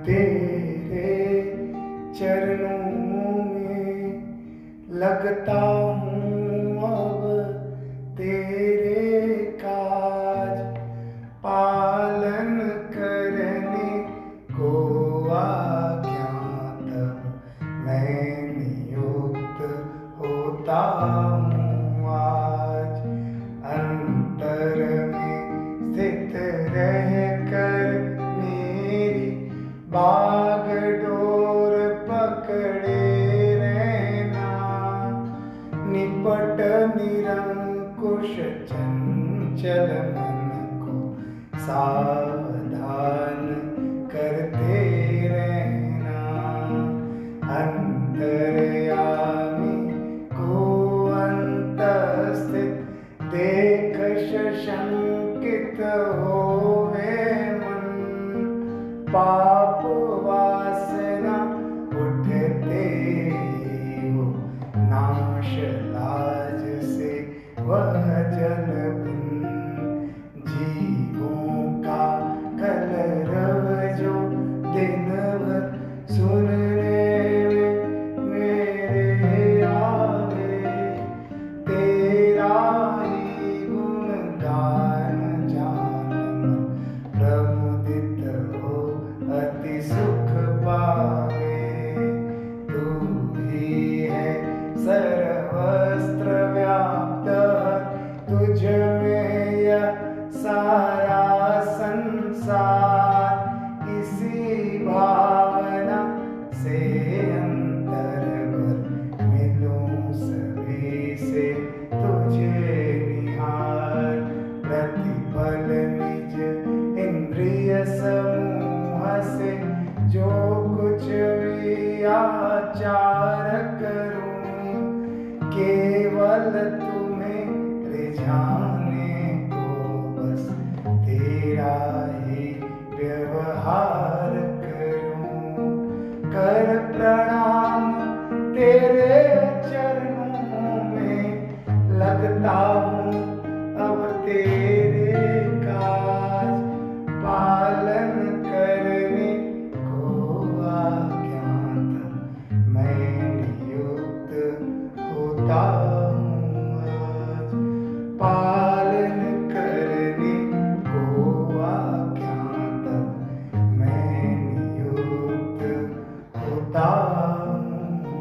तेरे चरणों में लगता हूँ अब तेरे काज, पालन करने को आज्ञा तब मैं नियुक्त होता हूँ आज। अंतर में स्थित रह कर मेरी बागडोर पकड़े रहना, निपट निरंकुश चंचल मन को सावधान करते रहना। अंतर्यामी को अंतस्थित देख शंकित होवे मन, पाप वासना उठते हो नाश लाज से वह जल बिन, जीवों का कलरव जो दिन भर सुनने में मेरे आवे, तेरा ही गुणगान जान प्रमुदित हो अति सुख पावे। तू ही है सर्वस्त्र व्याप्त, तुझ में यह सारा संसार, इसी भावना से अंतर भर मिलूं सभी से तुझे निहार। प्रतिपल निज इंद्रिय समूह से जो कुछ भी आचार करूं, केवल तुम्हें रिझाने को बस तेरा ही व्यवहार करूं। कर प्रणाम तेरे चरणों में, लगता हूँ अब तेरे काज, पालन करने को आज्ञा तब मैं नियुक्त होता हूँ आज। पालन करने को आज्ञा तब मैं नियुक्त होता हूँ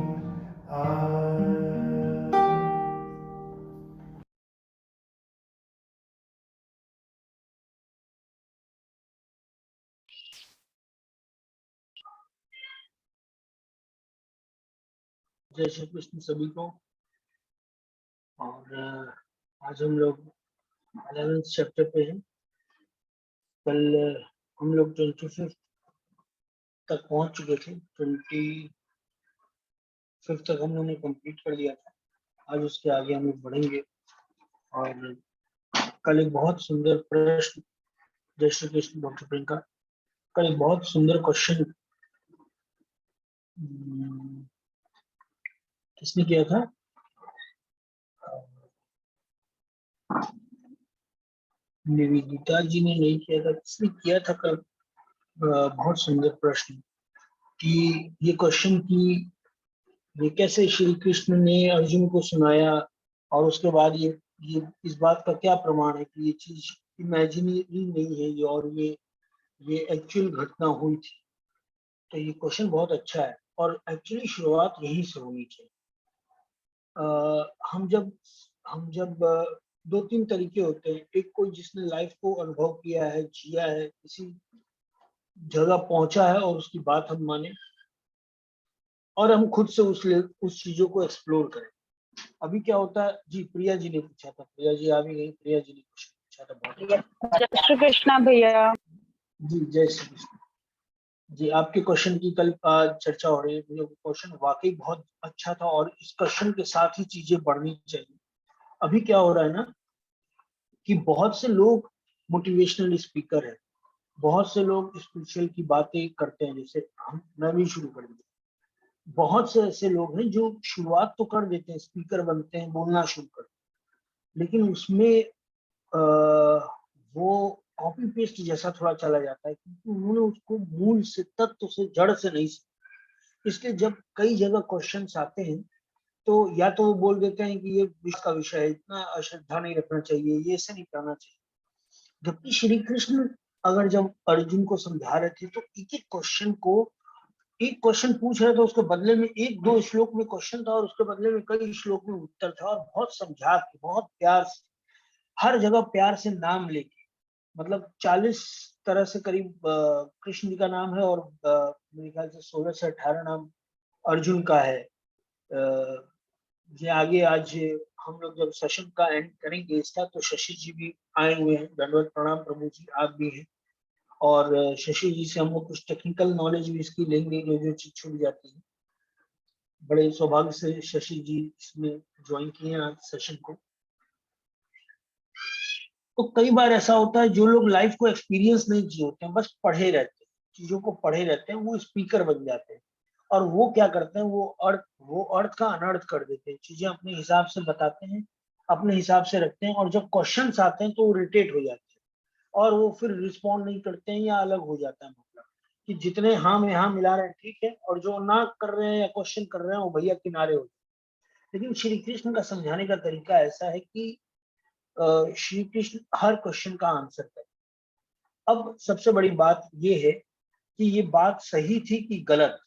आज। जय श्री कृष्ण सभी को। और आज हम लोग 11th चैप्टर पे हैं। कल हम लोग 25 तक पहुंच चुके थे, 25 तक हम लोगों ने कंप्लीट कर लिया था। आज उसके आगे हम लोग बढ़ेंगे। और कल एक बहुत सुंदर प्रश्न, जय श्री कृष्ण डॉक्टर प्रियंका, कल एक बहुत सुंदर क्वेश्चन किसने किया था? निवेदिता जी ने नहीं किया था, किसने किया था कल? बहुत सुंदर प्रश्न कि ये क्वेश्चन की ये कैसे श्री कृष्ण ने अर्जुन को सुनाया, और उसके बाद ये इस बात का क्या प्रमाण है कि ये चीज इमेजिनरी नहीं है ये, और ये एक्चुअल घटना हुई थी। तो ये क्वेश्चन बहुत अच्छा है, और एक्चुअली शुरुआत यहीं से होनी चाहिए। हम जब 2-3 तरीके होते हैं। एक कोई जिसने लाइफ को अनुभव किया है, जिया है, किसी जगह पहुंचा है और उसकी बात हम माने, और हम खुद से उस चीजों को एक्सप्लोर करें। अभी क्या होता है जी, प्रिया जी ने पूछा था, प्रिया जी आ भी गई, प्रिया जी ने क्वेश्चन पूछा था बहुत। जय श्री कृष्णा भैया। जी जय श्री कृष्ण जी। आपके क्वेश्चन की कल चर्चा हो रही है। मुझे क्वेश्चन वाकई बहुत अच्छा था, और इस क्वेश्चन के साथ ही चीजें बढ़नी चाहिए। अभी क्या हो रहा है ना कि बहुत से लोग मोटिवेशनल स्पीकर हैं, बहुत से लोग स्पिरिचुअल की बातें करते हैं, जैसे मैं भी शुरू कर दिया। बहुत से ऐसे लोग हैं जो शुरुआत तो कर देते हैं, स्पीकर बनते हैं, बोलना शुरू करते हैं, लेकिन उसमें वो कॉपी पेस्ट जैसा थोड़ा चला जाता है, क्योंकि उन्होंने उसको मूल से, तत्व से, जड़ से नहीं सीखा। इसलिए जब कई जगह क्वेश्चंस आते हैं तो या तो वो बोल देते हैं कि ये विश्व का विषय है, इतना अश्रद्धा नहीं रखना चाहिए, ये ऐसे नहीं करना चाहिए। जबकि श्री कृष्ण अगर जब अर्जुन को समझा रहे थे तो एक एक क्वेश्चन को, एक क्वेश्चन पूछ रहे थे, उसके बदले में एक दो श्लोक में क्वेश्चन था और उसके बदले में कई श्लोक में उत्तर था, और बहुत समझा के, बहुत प्यार से, हर जगह प्यार से नाम लेके, मतलब 40 तरह से करीब कृष्ण जी का नाम है, और मेरे ख्याल से 16 से 18 नाम अर्जुन का है। ये आगे आज हम लोग जब सेशन का एंड करेंगे इसका, तो शशि जी भी आए हुए हैं, दंडवत प्रणाम प्रभु जी, आप भी हैं। और शशि जी से हम लोग कुछ टेक्निकल नॉलेज भी इसकी लेंगे, जो जो चीज छूट जाती है। बड़े सौभाग्य से शशि जी इसमें ज्वाइन किए हैं आज सेशन को। तो कई बार ऐसा होता है, जो लोग लाइफ को एक्सपीरियंस नहीं किए होते हैं, बस पढ़े रहते हैं, चीजों को पढ़े रहते हैं, वो स्पीकर बन जाते हैं। और वो क्या करते हैं, वो अर्थ का अनर्थ कर देते हैं, चीजें अपने हिसाब से बताते हैं, अपने हिसाब से रखते हैं, और जब क्वेश्चंस आते हैं तो वो इरिटेट हो जाते हैं, और वो फिर रिस्पॉन्ड नहीं करते हैं, या अलग हो जाता है मतलब, कि जितने हाँ में हाँ मिला रहे हैं ठीक है, और जो ना कर रहे हैं या क्वेश्चन कर रहे हैं वो भैया किनारे हो जाए। लेकिन श्री कृष्ण का समझाने का तरीका ऐसा है कि श्री कृष्ण हर क्वेश्चन का आंसर करें। अब सबसे बड़ी बात ये है कि ये बात सही थी कि गलत।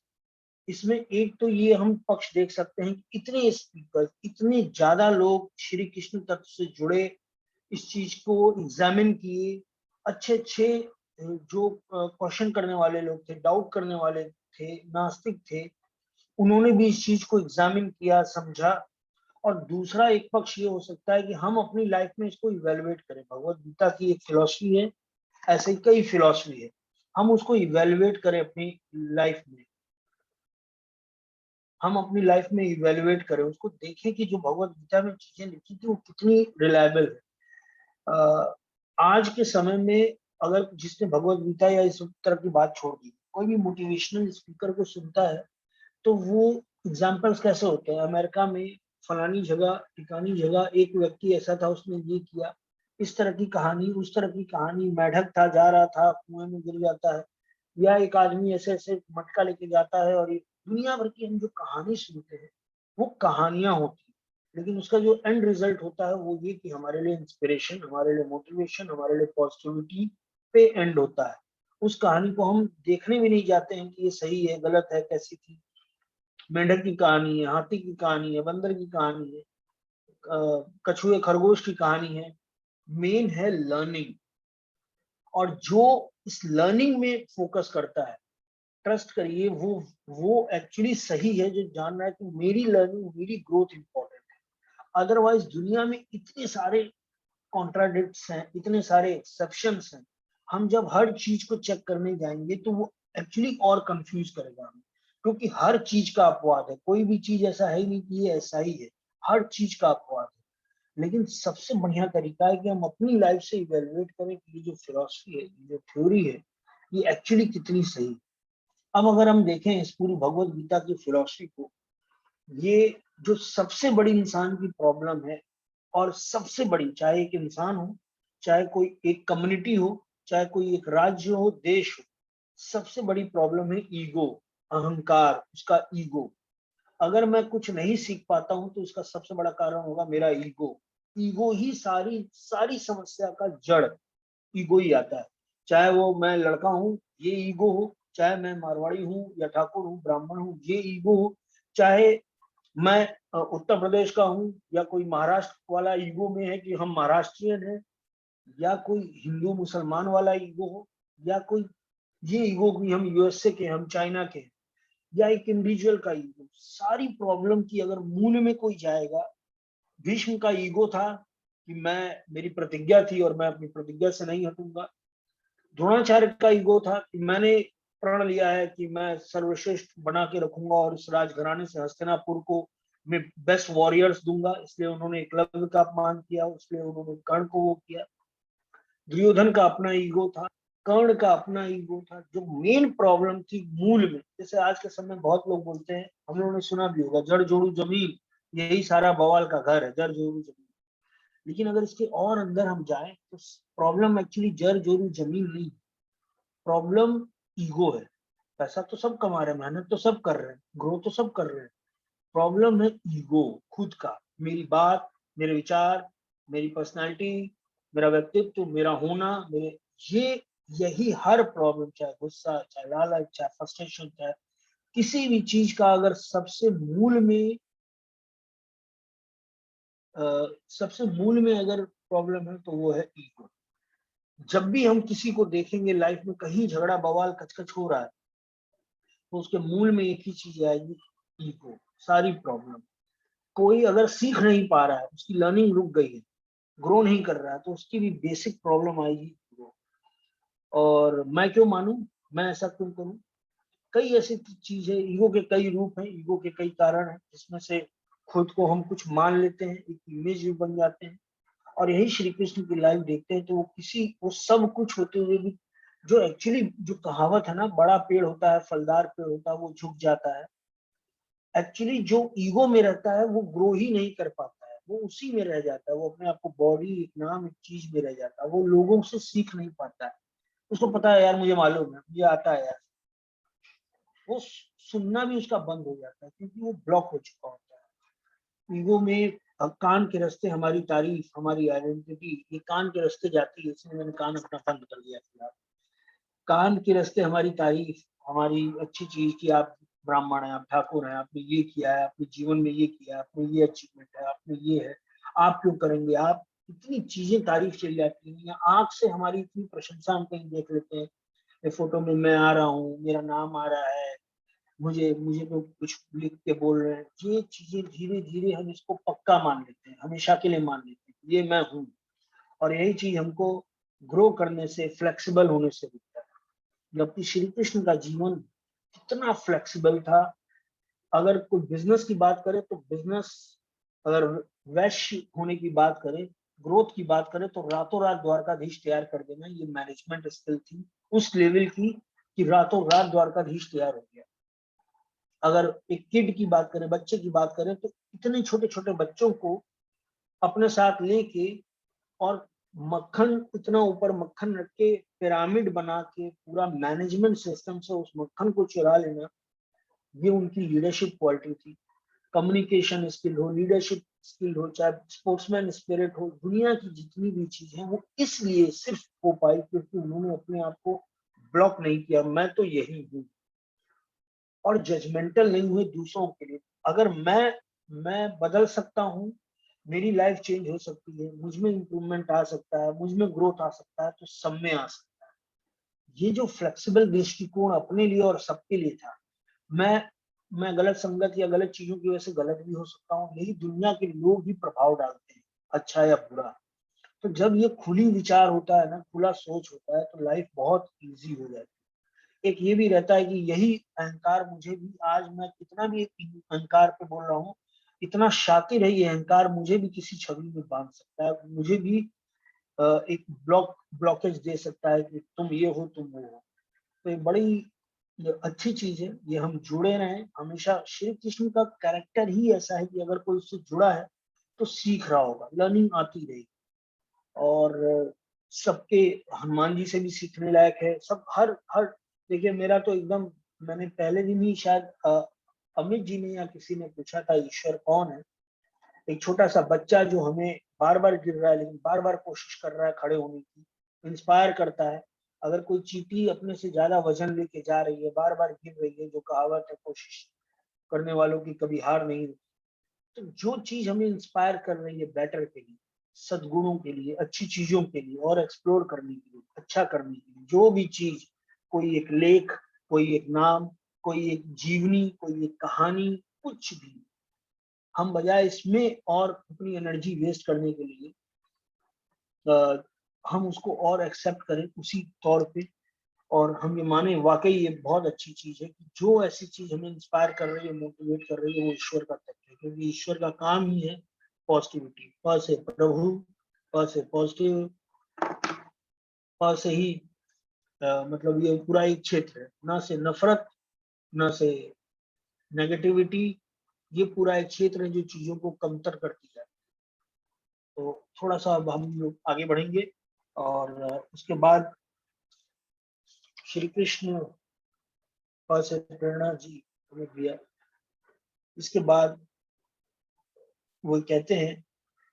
इसमें एक तो ये हम पक्ष देख सकते हैं कि इतने स्पीकर, इतने ज्यादा लोग श्री कृष्ण तत्व से जुड़े, इस चीज को एग्जामिन किए, अच्छे अच्छे जो क्वेश्चन करने वाले लोग थे, डाउट करने वाले थे, नास्तिक थे, उन्होंने भी इस चीज को एग्जामिन किया, समझा। और दूसरा एक पक्ष ये हो सकता है कि हम अपनी लाइफ में इसको इवेलुएट करें। भगवत गीता की एक फिलॉसफी है, ऐसे ही कई फिलॉसफी है, हम उसको इवेलुएट करें अपनी लाइफ में, हम अपनी लाइफ में इवेलुएट करें, उसको देखें कि जो भगवत गीता में चीजें लिखी थी वो कितनी रिलायबल है। आज के समय में अगर जिसने भगवत गीता या इस तरह की बात छोड़ दी, कोई भी मोटिवेशनल स्पीकर को सुनता है, तो वो एग्जाम्पल्स कैसे होते हैं, अमेरिका में फलानी जगह टिकानी जगह एक व्यक्ति ऐसा था, उसने ये किया, इस तरह की कहानी, उस तरह की कहानी, मेढक था जा रहा था कुएं में गिर जाता है, या एक आदमी ऐसे ऐसे मटका लेके जाता है, और ये दुनिया भर की हम जो कहानी सुनते हैं वो कहानियां होती हैं, लेकिन उसका जो एंड रिजल्ट होता है वो ये कि हमारे लिए इंस्पिरेशन, हमारे लिए मोटिवेशन, हमारे लिए पॉजिटिविटी पे एंड होता है। उस कहानी को हम देखने भी नहीं जाते हैं कि ये सही है गलत है कैसी थी। मेंढक की कहानी है, हाथी की कहानी है, बंदर की कहानी है, कछुए खरगोश की कहानी है। मेन है लर्निंग, और जो इस लर्निंग में फोकस करता है, ट्रस्ट करिए, वो एक्चुअली सही है, जो जान रहा है कि मेरी लर्निंग, मेरी ग्रोथ इंपॉर्टेंट है। अदरवाइज दुनिया में इतने सारे कॉन्ट्राडिक्ट्स हैं, इतने सारे एक्सेप्शंस हैं, हम जब हर चीज को चेक करने जाएंगे तो वो एक्चुअली और कंफ्यूज करेगा हमें, क्योंकि हर चीज का अपवाद है, कोई भी चीज ऐसा है नहीं कि ये ऐसा ही है, हर चीज का अपवाद है। लेकिन सबसे बढ़िया तरीका है कि हम अपनी लाइफ से इवेलुएट करें कि ये जो फिलोसफी है, ये जो थ्योरी है, ये एक्चुअली कितनी सही है। अब अगर हम देखें इस पूरी भगवत गीता की फिलोसफी को, ये जो सबसे बड़ी इंसान की प्रॉब्लम है, और सबसे बड़ी, चाहे एक इंसान हो, चाहे कोई एक कम्युनिटी हो, चाहे कोई एक राज्य हो, देश हो, सबसे बड़ी प्रॉब्लम है ईगो, अहंकार, उसका ईगो। अगर मैं कुछ नहीं सीख पाता हूं तो उसका सबसे बड़ा कारण होगा मेरा ईगो। ईगो ही सारी सारी समस्या का जड़, ईगो ही आता है। चाहे वो मैं लड़का हूँ, ये ईगो हो, चाहे मैं मारवाड़ी हूँ या ठाकुर हूँ, ब्राह्मण हूँ, ये ईगो हो, चाहे मैं उत्तर प्रदेश का हूँ, या कोई महाराष्ट्र वाला ईगो में है कि हम महाराष्ट्रियन हैं, या कोई हिंदू मुसलमान वाला ईगो हो, या कोई ये ईगो कि हम यूएसए के, हम चाइना के, या एक इंडिविजुअल का ईगो, सारी प्रॉब्लम की अगर मूल में कोई जाएगा, भीष्म का ईगो था कि मैं, मेरी प्रतिज्ञा थी और मैं अपनी प्रतिज्ञा से नहीं हटूंगा। द्रोणाचार्य का ईगो था कि मैंने प्रण लिया है कि मैं सर्वश्रेष्ठ बना के रखूंगा और इस राजघराने से हस्तिनापुर को मैं बेस्ट वॉरियर्स दूंगा, इसलिए उन्होंने एकलव्य का अपमान किया, इसलिए उन्होंने कर्ण को वो किया। दुर्योधन का अपना ईगो था, कर्ण का अपना ईगो था। जो मेन प्रॉब्लम थी मूल में, जैसे आज के समय बहुत लोग बोलते हैं, हम लोगों ने सुना भी होगा, जड़ जोड़ू जमीन, यही सारा बवाल का घर है, जड़ जोड़ू जमीन। लेकिन अगर इसके और अंदर हम जाएं तो प्रॉब्लम एक्चुअली जड़ जोरू जमीन नहीं, प्रॉब्लम ईगो है। पैसा तो सब कमा रहे हैं, मेहनत तो सब कर रहे हैं, ग्रो तो सब कर रहे हैं, प्रॉब्लम है ईगो, खुद का, मेरी बात, मेरे विचार, मेरी पर्सनालिटी, मेरा व्यक्तित्व, मेरा होना, मेरे ये यही हर प्रॉब्लम, चाहे गुस्सा, चाहे लालच, चाहे फ्रस्ट्रेशन, चाहे किसी भी चीज का अगर सबसे मूल में अगर प्रॉब्लम है तो वो है ईगो। जब भी हम किसी को देखेंगे लाइफ में कहीं झगड़ा बवाल कचकच हो रहा है तो उसके मूल में एक ही चीज आएगी, ईगो। सारी प्रॉब्लम, कोई अगर सीख नहीं पा रहा है, उसकी लर्निंग रुक गई है, ग्रो नहीं कर रहा है, तो उसकी भी बेसिक प्रॉब्लम आएगी ईगो। और मैं क्यों मानूं, मैं ऐसा क्यों करूं, कई ऐसी चीज है, ईगो के कई रूप हैं, ईगो के कई कारण हैं, जिसमें से खुद को हम कुछ मान लेते हैं, एक इमेज भी बन जाते हैं। और यही श्री कृष्ण की लाइफ देखते हैं तो वो सब कुछ होते हुए भी, जो एक्चुअली जो कहावत है ना, बड़ा पेड़ होता है, फलदार पेड़ होता है, वो झुक जाता है, एक्चुअली जो ईगो में रहता है वो ग्रो ही नहीं कर पाता है, वो उसी में रह जाता है, वो अपने आप को बॉडी, एक नाम, एक चीज में रह जाता है, वो लोगों से सीख नहीं पाता है। उसको पता है यार, मुझे मालूम है, मुझे आता है यार, वो सुनना भी उसका बंद हो जाता है क्योंकि वो ब्लॉक हो चुका होता है ईगो में। कान के रास्ते हमारी तारीफ, हमारी आइडेंटिटी, ये कान के रास्ते जाती है, इसलिए मैंने कान अपना बंद कर दिया फिलहाल। कान के रास्ते हमारी तारीफ, हमारी अच्छी चीज की, आप ब्राह्मण है, आप ठाकुर हैं, आपने ये किया है, अपने जीवन में ये किया है, आपने ये अचीवमेंट है, आपने ये है, आप क्यों करेंगे, आप, इतनी चीजें तारीफ चली जाती है, या आंख से हमारी इतनी प्रशंसा हम कहीं देख लेते हैं, ये फोटो में मैं आ रहा हूँ, मेरा नाम आ रहा है, मुझे मुझे लोग कुछ लिख के बोल रहे हैं, ये चीजें धीरे धीरे हम इसको पक्का मान लेते हैं, हमेशा के लिए मान लेते हैं, ये मैं हूँ। और यही चीज हमको ग्रो करने से, फ्लेक्सिबल होने से रुकता है। जबकि श्री कृष्ण का जीवन कितना फ्लेक्सिबल था। अगर कोई बिजनेस की बात करे तो बिजनेस, अगर वैश्य होने की बात करें, ग्रोथ की बात करें, तो रातों रात द्वारकाधीश तैयार कर देना, ये मैनेजमेंट स्किल थी उस लेवल की कि रातों रात द्वारकाधीश तैयार हो गया। अगर एक किड की बात करें, बच्चे की बात करें, तो इतने छोटे छोटे बच्चों को अपने साथ लेके, और मक्खन, इतना ऊपर मक्खन रख के, पिरामिड बना के, पूरा मैनेजमेंट सिस्टम से उस मक्खन को चुरा लेना, ये उनकी लीडरशिप क्वालिटी थी। कम्युनिकेशन स्किल हो, लीडरशिप स्किल हो, चाहे स्पोर्ट्समैन स्पिरिट हो, दुनिया की जितनी भी चीजें हैं वो इसलिए सिर्फ हो पाई क्योंकि उन्होंने अपने आप को ब्लॉक नहीं किया, मैं तो यही हूँ, और जजमेंटल नहीं हुए दूसरों के लिए। अगर मैं बदल सकता हूँ, मेरी लाइफ चेंज हो सकती है, मुझ में इंप्रूवमेंट आ सकता है, मुझ में ग्रोथ आ सकता है, तो सब में आ सकता है। ये जो फ्लेक्सिबल दृष्टिकोण अपने लिए और सबके लिए था, मैं मैं गलत संगत या गलत चीजों की वजह से गलत भी हो सकता हूँ, यही दुनिया के लोग ही प्रभाव डालते हैं, अच्छा या बुरा। तो जब ये खुली विचार होता है ना, खुला सोच होता है, तो लाइफ बहुत इजी हो जाती है। एक ये भी रहता है कि यही अहंकार मुझे भी, आज मैं कितना भी अहंकार पे बोल रहा हूँ, इतना शातिर है ये अहंकार, मुझे भी किसी छवि में बांध सकता है, मुझे भी एक ब्लॉकेज दे सकता है कि तुम ये हो, तुम वो हो। तो ये बड़ी, ये अच्छी चीज है, ये हम जुड़े रहें हमेशा। श्री कृष्ण का कैरेक्टर ही ऐसा है कि अगर कोई उससे जुड़ा है तो सीख रहा होगा, लर्निंग आती रहेगी। और सबके, हनुमान जी से भी सीखने लायक है, सब हर हर देखिए, मेरा तो एकदम, मैंने पहले दिन ही शायद अमित जी ने या किसी ने पूछा था, ईश्वर कौन है। एक छोटा सा बच्चा जो हमें बार बार गिर रहा है लेकिन बार बार कोशिश कर रहा है खड़े होने की, इंस्पायर करता है। अगर कोई चींटी अपने से ज्यादा वजन लेके जा रही है, बार बार गिर रही है, जो कहावत है, कोशिश करने वालों की कभी हार नहीं होती। तो जो चीज हमें इंस्पायर कर रही है बेटर के लिए, सद्गुणों के लिए, अच्छी चीजों के लिए, और एक्सप्लोर करने के लिए, अच्छा करने के लिए, जो भी चीज, कोई एक लेख, कोई एक नाम, कोई एक जीवनी, कोई एक कहानी, कुछ भी, हम बजाय इसमें और अपनी एनर्जी वेस्ट करने के लिए हम उसको और एक्सेप्ट करें उसी तौर पे, और हम ये माने वाकई ये बहुत अच्छी चीज है कि जो ऐसी चीज हमें इंस्पायर कर रही है, मोटिवेट कर रही है, वो ईश्वर का तत्व है, क्योंकि ईश्वर का काम ही है पॉजिटिविटी। प से प्रभु, प से पॉजिटिव, प से ही मतलब ये पूरा एक क्षेत्र है, ना से नफरत, ना से नेगेटिविटी, ये पूरा एक क्षेत्र है जो चीजों को कमतर करती है। तो थोड़ा सा अब हम लोग आगे बढ़ेंगे और उसके बाद श्री कृष्ण पास से प्रेरणा जी हमें दिया। इसके बाद वो कहते हैं,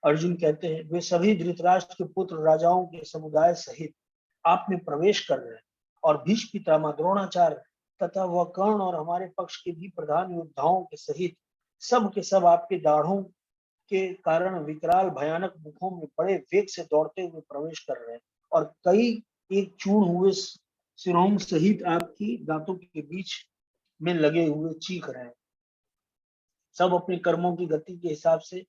अर्जुन कहते हैं, वे सभी धृतराष्ट्र के पुत्र राजाओं के समुदाय सहित आप में प्रवेश कर रहे हैं और भीष्म पितामह द्रोणाचार्य तथा वह कर्ण और हमारे पक्ष के भी प्रधान योद्धाओं के सहित सब के सब आपके दाढ़ों के कारण विकराल भयानक मुखों में बड़े वेग से दौड़ते हुए प्रवेश कर रहे हैं और कई एक चूर्ण हुए सिरों सहित आपकी दांतों के बीच में लगे हुए चीख रहे हैं। सब अपने कर्मों की गति के हिसाब से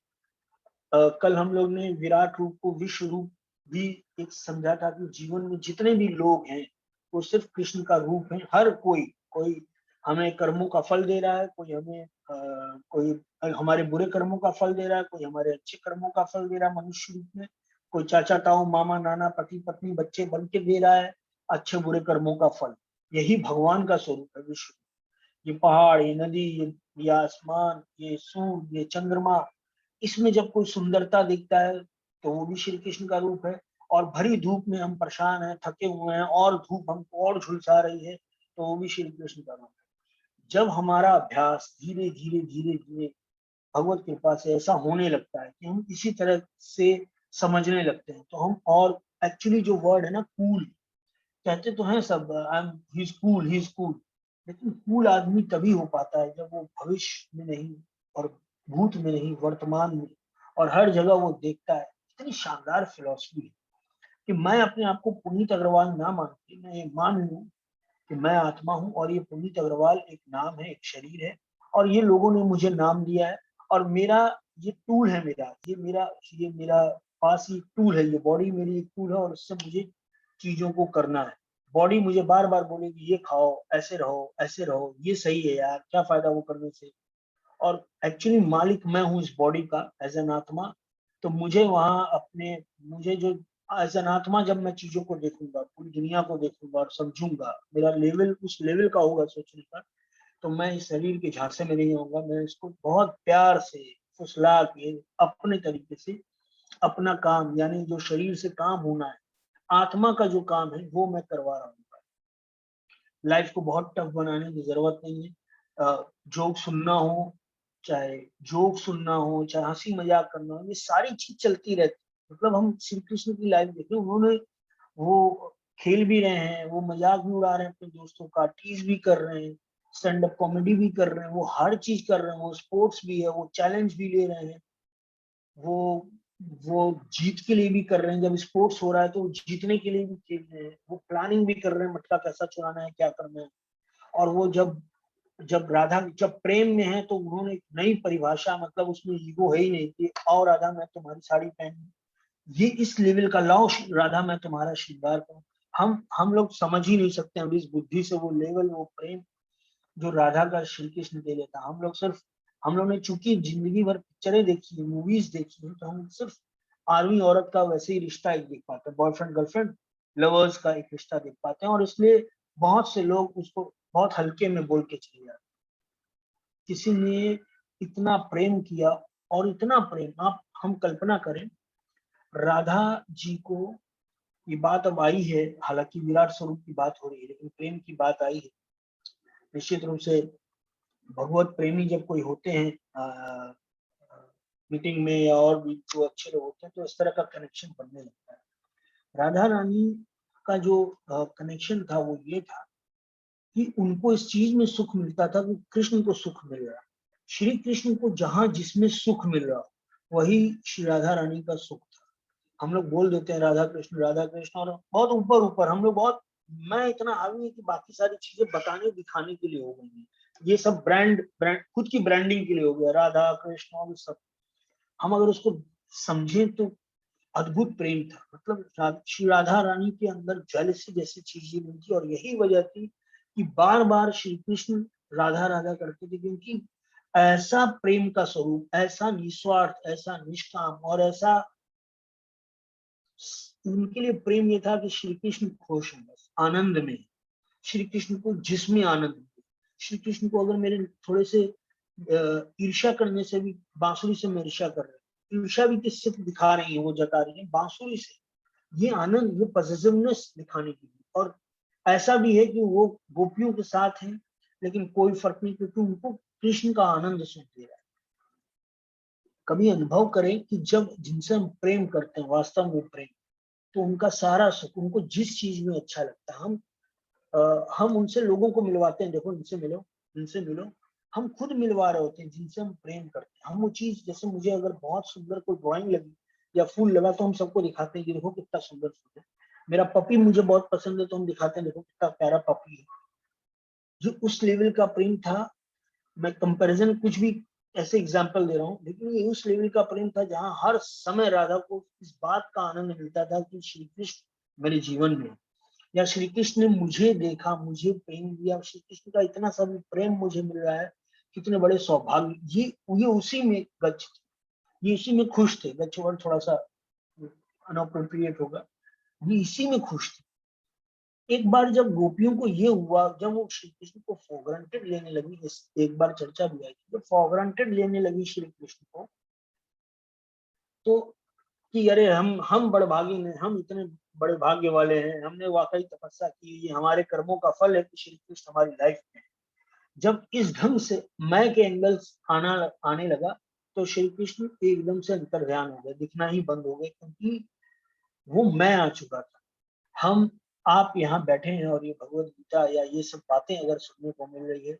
कल हम लोग ने विराट रूप को विश्व रूप भी एक समझा था कि जीवन में जितने भी लोग हैं वो सिर्फ कृष्ण का रूप है। हर कोई कोई हमें कर्मों का फल दे रहा है, कोई हमें कोई हमारे बुरे कर्मों का फल दे रहा है, कोई हमारे अच्छे कर्मों का फल दे रहा है मनुष्य रूप में, कोई चाचा ताऊ मामा नाना पति पत्नी बच्चे बन के दे रहा है अच्छे बुरे कर्मों का फल। यही भगवान का स्वरूप है विश्व। ये पहाड़, ये नदी, ये आसमान, ये सूर्य, ये चंद्रमा, इसमें जब कोई सुंदरता दिखता है तो वो भी श्री कृष्ण का रूप है। और भरी धूप में हम परेशान हैं, थके हुए हैं और धूप हमको और झुलसा रही है तो वो भी श्री कृष्ण का रूप है। जब हमारा अभ्यास धीरे धीरे धीरे धीरे भगवत कृपा से ऐसा होने लगता है कि हम इसी तरह से समझने लगते हैं तो हम, और एक्चुअली जो वर्ड है ना कूल, कहते तो हैं सब I am he is cool, he is cool, लेकिन कूल आदमी तभी हो पाता है जब वो भविष्य में नहीं और भूत में नहीं वर्तमान में और हर जगह वो देखता है। इतनी शानदार फिलॉसफी है कि मैं अपने आप को पुनीत अग्रवाल ना मान के मैं ये मान लूं कि मैं आत्मा हूँ और ये पुनीत अग्रवाल एक नाम है, एक शरीर है और ये लोगों ने मुझे नाम दिया है और मेरा ये टूल है, मेरा पास ये टूल है, ये बॉडी मेरी एक टूल है और उससे मुझे चीजों को करना है। बॉडी मुझे बार बार बोलेगी ये खाओ, ऐसे रहो, ये सही है यार, क्या फायदा वो करने से। और एक्चुअली मालिक मैं हूँ इस बॉडी का एज एन आत्मा। तो मुझे वहां अपने, मुझे जो एज एन आत्मा जब मैं चीजों को देखूंगा, पूरी दुनिया को देखूंगा और समझूंगा, मेरा लेवल उस लेवल का होगा सोचने का, तो मैं इस शरीर के झांसे में नहीं आऊंगा। मैं इसको बहुत प्यार से फुसला के अपने तरीके से अपना काम, यानी जो शरीर से काम होना है, आत्मा का जो काम है वो मैं करवा रहा हूँ। लाइफ को बहुत टफ बनाने की जरूरत नहीं है। जोक सुनना हो, चाहे जोक सुनना हो, चाहे हंसी मजाक करना हो, ये सारी चीज चलती रहती। मतलब हम श्री कृष्ण की लाइफ देखें, उन्होंने वो खेल भी रहे हैं, वो मजाक भी उड़ा रहे हैं अपने दोस्तों का, टीज भी कर रहे हैं, स्टैंड अप कॉमेडी भी कर रहे हैं, वो हर चीज कर रहे हैं, वो स्पोर्ट्स भी है, वो चैलेंज भी ले रहे हैं, वो वो जीत के लिए भी कर रहे हैं। जब स्पोर्ट्स हो रहा है तो वो जीतने के लिए भी खेल रहे हैं, वो प्लानिंग भी कर रहे हैं मटका कैसा चुराना है, क्या करना है। और वो जब जब राधा जब प्रेम में है तो उन्होंने एक नई परिभाषा, मतलब उसमें ईगो है ही नहीं कि आओ राधा मैं तुम्हारी साड़ी पहन, ये इस लेवल का लाओ राधा मैं तुम्हारा श्रृंगार करूं। हम लोग समझ ही नहीं सकते अभी इस बुद्धि से वो लेवल, वो प्रेम जो राधा का श्री कृष्ण के लिए था। हम लोग ने चूंकि जिंदगी भर पिक्चरें देखी है, मूवीज देखी है, तो हम सिर्फ आदमी औरत का वैसे ही रिश्ता एक देख पाते हैं, बॉयफ्रेंड गर्लफ्रेंड लवर्स का एक रिश्ता देख पाते हैं, और इसलिए बहुत से लोग उसको बहुत हल्के में बोल के चले जाते हैं। किसी ने इतना प्रेम किया, और इतना प्रेम, आप हम कल्पना करें राधा जी को, ये बात अब आई है, हालांकि विराट स्वरूप की बात हो रही है लेकिन प्रेम की बात आई है। निश्चित रूप से भगवत प्रेमी जब कोई होते हैं मीटिंग में या और भी जो अच्छे लोग होते हैं तो इस तरह का कनेक्शन बनने लगता है। राधा रानी का जो कनेक्शन था वो ये था कि उनको इस चीज में सुख मिलता था कि कृष्ण को सुख मिल रहा, श्री कृष्ण को जहां जिसमें सुख मिल रहा वही श्री राधा रानी का सुख था। हम लोग बोल देते हैं राधा कृष्ण और बहुत ऊपर ऊपर हम लोग बहुत, मैं इतना हावी है कि बाकी सारी चीजें बताने दिखाने के लिए हो गई हैं। ये सब ब्रांड खुद की ब्रांडिंग के लिए हो गया, राधा कृष्ण और सब। हम अगर उसको समझें तो अद्भुत प्रेम था। मतलब श्री राधा रानी के अंदर जेलसी जैसी चीजें नहीं थी, और यही वजह थी कि बार बार श्री कृष्ण राधा राधा करते थे, क्योंकि ऐसा प्रेम का स्वरूप, ऐसा निस्वार्थ, ऐसा निष्काम और ऐसा, उनके लिए प्रेम ये था कि श्री कृष्ण खुश हैं, बस आनंद में। श्री कृष्ण को जिसमें आनंद है, श्री कृष्ण को अगर मेरे थोड़े से ईर्ष्या करने से भी, बांसुरी से मैं ईर्ष्या कर रहा हूँ, ईर्ष्या भी किससे दिखा रही है, वो जता रही है बांसुरी से, ये आनंद, ये पॉजिटिवनेस दिखाने के लिए। और ऐसा भी है कि वो गोपियों के साथ हैं लेकिन कोई फर्क नहीं, क्योंकि उनको कृष्ण का आनंद सुख दे रहा है। कभी अनुभव करें कि जब जिनसे हम प्रेम करते हैं, वास्तव में प्रेम, तो उनका सारा सुख, उनको जिस चीज में अच्छा लगता है, हम उनसे लोगों को मिलवाते हैं, देखो इनसे मिलो, इनसे मिलो, हम खुद मिलवा रहे होते हैं जिनसे हम प्रेम करते हैं। हम वो चीज, जैसे मुझे अगर बहुत सुंदर कोई ड्राइंग लगी या फूल लगा तो हम सबको दिखाते हैं कि देखो कितना सुंदर फूल है। मेरा पपी मुझे बहुत पसंद है तो हम दिखाते हैं देखो कितना प्यारा पपी है। जो उस लेवल का प्रेम था, मैं कंपैरिजन कुछ भी ऐसे एग्जांपल दे रहा हूँ, लेकिन ये उस लेवल का प्रेम था जहां हर समय राधा को इस बात का आनंद मिलता था कि श्री कृष्ण मेरे जीवन में है, या श्री कृष्ण ने मुझे देखा, मुझे प्रेम दिया, श्री कृष्ण का इतना सब प्रेम मुझे मिल रहा है, कितने बड़े सौभाग्य। ये उसी में गच्छ थे, ये इसी में खुश थे। गच्छ वर्ड थोड़ा सा अनअप्रोप्रिएट होगा, ये इसी में खुश थे। एक बार जब गोपियों को ये हुआ, जब वो श्री कृष्ण को फॉर ग्रांटेड लेने लगी, एक बार चर्चा भी आई, जब फॉर ग्रांटेड लेने लगी श्री कृष्ण को, तो कि अरे हम बड़भागी हैं, हम इतने बड़े भाग्य वाले हैं, हमने वाकई तपस्या की, ये हमारे कर्मों का फल है कि श्री कृष्ण हमारी लाइफ में। जब इस ढंग से मैं के एंगल्स आने लगा, तो श्री कृष्ण एकदम से अंतर्ध्यान हो गए, दिखना ही बंद हो गए, क्योंकि वो मैं आ चुका था। हम आप यहाँ बैठे हैं और ये भगवत गीता या ये सब बातें अगर सुनने को मिल रही है,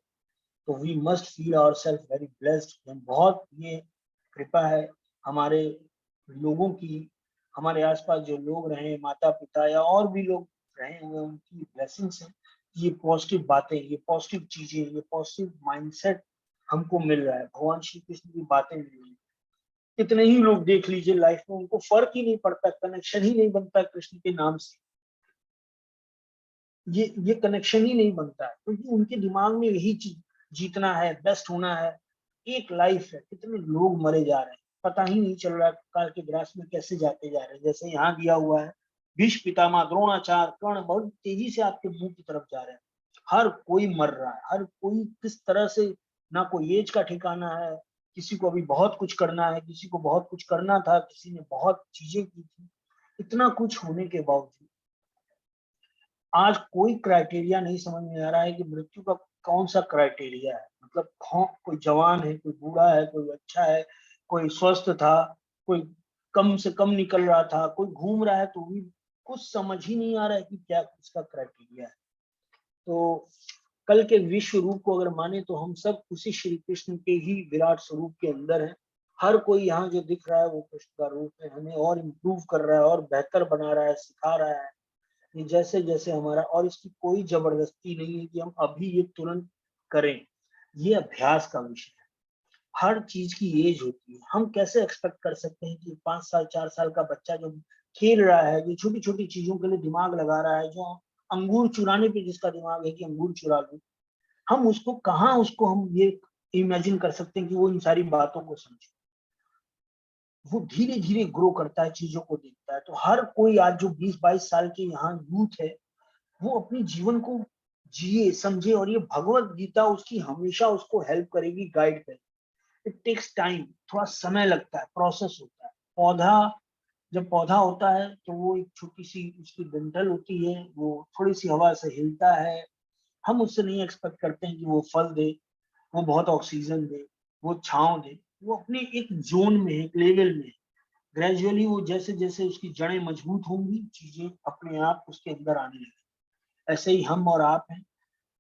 तो we must feel our self very blessed. हम बहुत, ये कृपा है हमारे लोगों की, हमारे आसपास जो लोग रहे, माता पिता या और भी लोग रहे हुए, उनकी ब्लेसिंग्स हैं। ये पॉजिटिव बातें, ये पॉजिटिव चीजें, ये पॉजिटिव माइंडसेट हमको मिल रहा है, भगवान श्री कृष्ण की बातें मिल रही है। कितने ही लोग देख लीजिए लाइफ में, उनको फर्क ही नहीं पड़ता, कनेक्शन ही नहीं बनता कृष्ण के नाम से, ये कनेक्शन ही नहीं बनता है, क्योंकि उनके दिमाग में यही चीज, जीतना है, बेस्ट होना है, एक लाइफ है। कितने लोग मरे जा रहे हैं, पता ही नहीं चल रहा काल के ग्रास में कैसे जाते जा रहे हैं। जैसे यहाँ दिया हुआ है, भीष्म पितामह, द्रोणाचार्य, कर्ण बहुत तेजी से आपके मुंह की तरफ जा रहे हैं। हर कोई मर रहा है, हर कोई किस तरह से, ना कोई एज का ठिकाना है, किसी को अभी बहुत कुछ करना है, किसी को बहुत कुछ करना था, किसी ने बहुत चीजें की थी। इतना कुछ होने के बावजूद आज कोई क्राइटेरिया नहीं समझ में आ रहा है कि मृत्यु का कौन सा क्राइटेरिया है। मतलब कोई जवान है, कोई बूढ़ा है, कोई अच्छा है, कोई स्वस्थ था, कोई कम से कम निकल रहा था, कोई घूम रहा है, तो भी कुछ समझ ही नहीं आ रहा है कि क्या इसका क्राइटेरिया है। तो कल के विश्व रूप को अगर माने तो हम सब उसी श्री कृष्ण के ही विराट स्वरूप के अंदर हैं। हर कोई यहाँ जो दिख रहा है वो कृष्ण का रूप है, हमें और इम्प्रूव कर रहा है और बेहतर बना रहा है, सिखा रहा है। ये जैसे जैसे हमारा, और इसकी कोई जबरदस्ती नहीं है कि हम अभी ये तुरंत करें, ये अभ्यास का विषय है। हर चीज की एज होती है। हम कैसे एक्सपेक्ट कर सकते हैं कि 5 साल 4 साल का बच्चा जो खेल रहा है, जो छोटी छोटी चीजों के लिए दिमाग लगा रहा है, जो अंगूर चुराने पे जिसका दिमाग है कि अंगूर चुरा लूं, हम उसको कहाँ, उसको हम ये इमेजिन कर सकते हैं कि वो इन सारी बातों को समझे। वो धीरे धीरे ग्रो करता है, चीजों को देखता है। तो हर कोई आज जो 20-22 साल के यहाँ यूथ है, वो अपने जीवन को जिए, समझे, और ये भगवत गीता उसकी हमेशा उसको हेल्प करेगी, गाइड करेगी। इट टेक्स टाइम, थोड़ा समय लगता है, प्रोसेस होता है। पौधा, जब पौधा होता है तो वो एक छोटी सी उसकी डंठल होती है, वो थोड़ी सी हवा से हिलता है। हम उससे नहीं एक्सपेक्ट करते हैं कि वो फल दे, वो बहुत ऑक्सीजन दे, वो छांव दे। वो अपने एक जोन में, एक लेवल में, ग्रेजुअली वो जैसे जैसे उसकी जड़ें मजबूत होंगी, चीजें अपने आप उसके अंदर आने लगेंगी। ऐसे ही हम और आप हैं।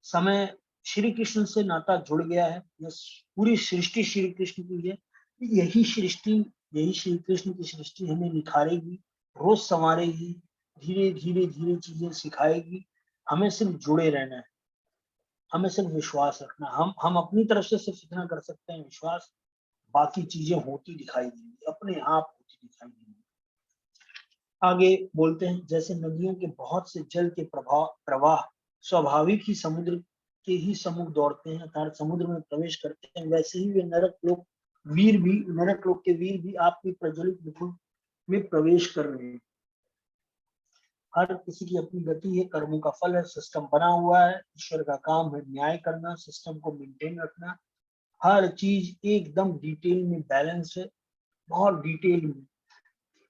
समय श्री कृष्ण से नाता जुड़ गया है, यह पूरी सृष्टि श्री कृष्ण की है। यही सृष्टि, यही श्री कृष्ण की सृष्टि हमें निखारेगी, रोज संवारेगी, धीरे धीरे धीरे चीजें सिखाएगी। हमें सिर्फ जुड़े रहना है, हमें सिर्फ विश्वास रखना। हम अपनी तरफ से सिर्फ इतना कर सकते हैं, विश्वास। बाकी चीजें होती दिखाई देंगी, अपने आप होती दिखाई देंगी। आगे बोलते हैं, जैसे नदियों के बहुत से जल के प्रवाह स्वाभाविक ही समुद्र के ही सम्मुख दौड़ते हैं, अर्थात समुद्र में प्रवेश करते हैं, वैसे ही वे नरक लोक के वीर भी आपकी प्रज्वलित मुकुट में प्रवेश कर रहे हैं। हर किसी की अपनी गति है, कर्मों का फल है, सिस्टम बना हुआ है। ईश्वर का काम है न्याय करना, सिस्टम को मेंटेन रखना। हर चीज एकदम डिटेल में बैलेंस है। बहुत डिटेल में।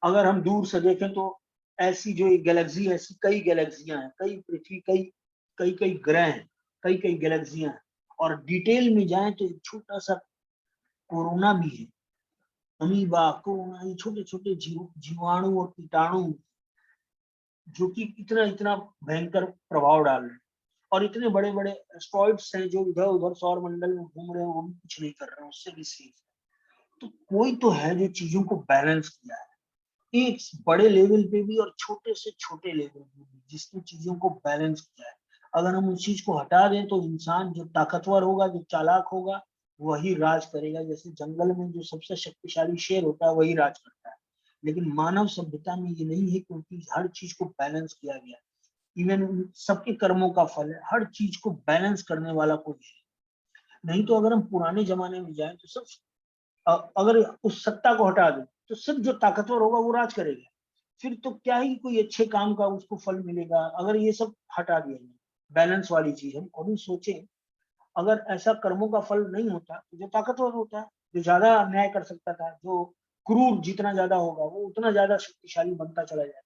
अगर हम दूर से देखें तो ऐसी जो एक गैलेक्सी है, ऐसी कई गैलेक्सियां हैं, कई पृथ्वी, कई कई कई ग्रह हैं, कई कई गैलेक्सियां हैं। और डिटेल में जाएं तो एक छोटा सा कोरोना भी है, अमीबा, कोरोना, ये छोटे छोटे जीवाणु और कीटाणु जो कि इतना इतना भयंकर प्रभाव डाल रहे हैं। और इतने बड़े बड़े एस्ट्रॉइड्स हैं जो इधर उधर सौर मंडल में घूम रहे हैं, वो भी कुछ नहीं कर रहे हैं, उससे भी सेफ है। तो कोई तो है जो चीजों को बैलेंस किया है, एक बड़े लेवल पे भी और छोटे से छोटे लेवल पे भी, जिसने चीजों को बैलेंस किया है। अगर हम उस चीज को हटा दें तो इंसान जो ताकतवर होगा, जो चालाक होगा, वही राज करेगा। जैसे जंगल में जो सबसे शक्तिशाली शेर होता है वही राज करता है। लेकिन मानव सभ्यता में ये नहीं है, क्योंकि हर चीज को बैलेंस किया गया। इवन सबके कर्मों का फल है, हर चीज को बैलेंस करने वाला कोई है। नहीं तो अगर हम पुराने जमाने में जाएं तो सब अगर उस सत्ता को हटा दें तो सिर्फ जो ताकतवर होगा वो राज करेगा। फिर तो क्या ही कोई अच्छे काम का उसको फल मिलेगा, अगर ये सब हटा दिया जाए। बैलेंस वाली चीज हम कभी सोचें, अगर ऐसा कर्मों का फल नहीं होता तो जो ताकतवर होता है, जो ज्यादा अन्याय कर सकता था, जो क्रूर जितना ज्यादा होगा वो उतना ज्यादा शक्तिशाली बनता चला जाएगा।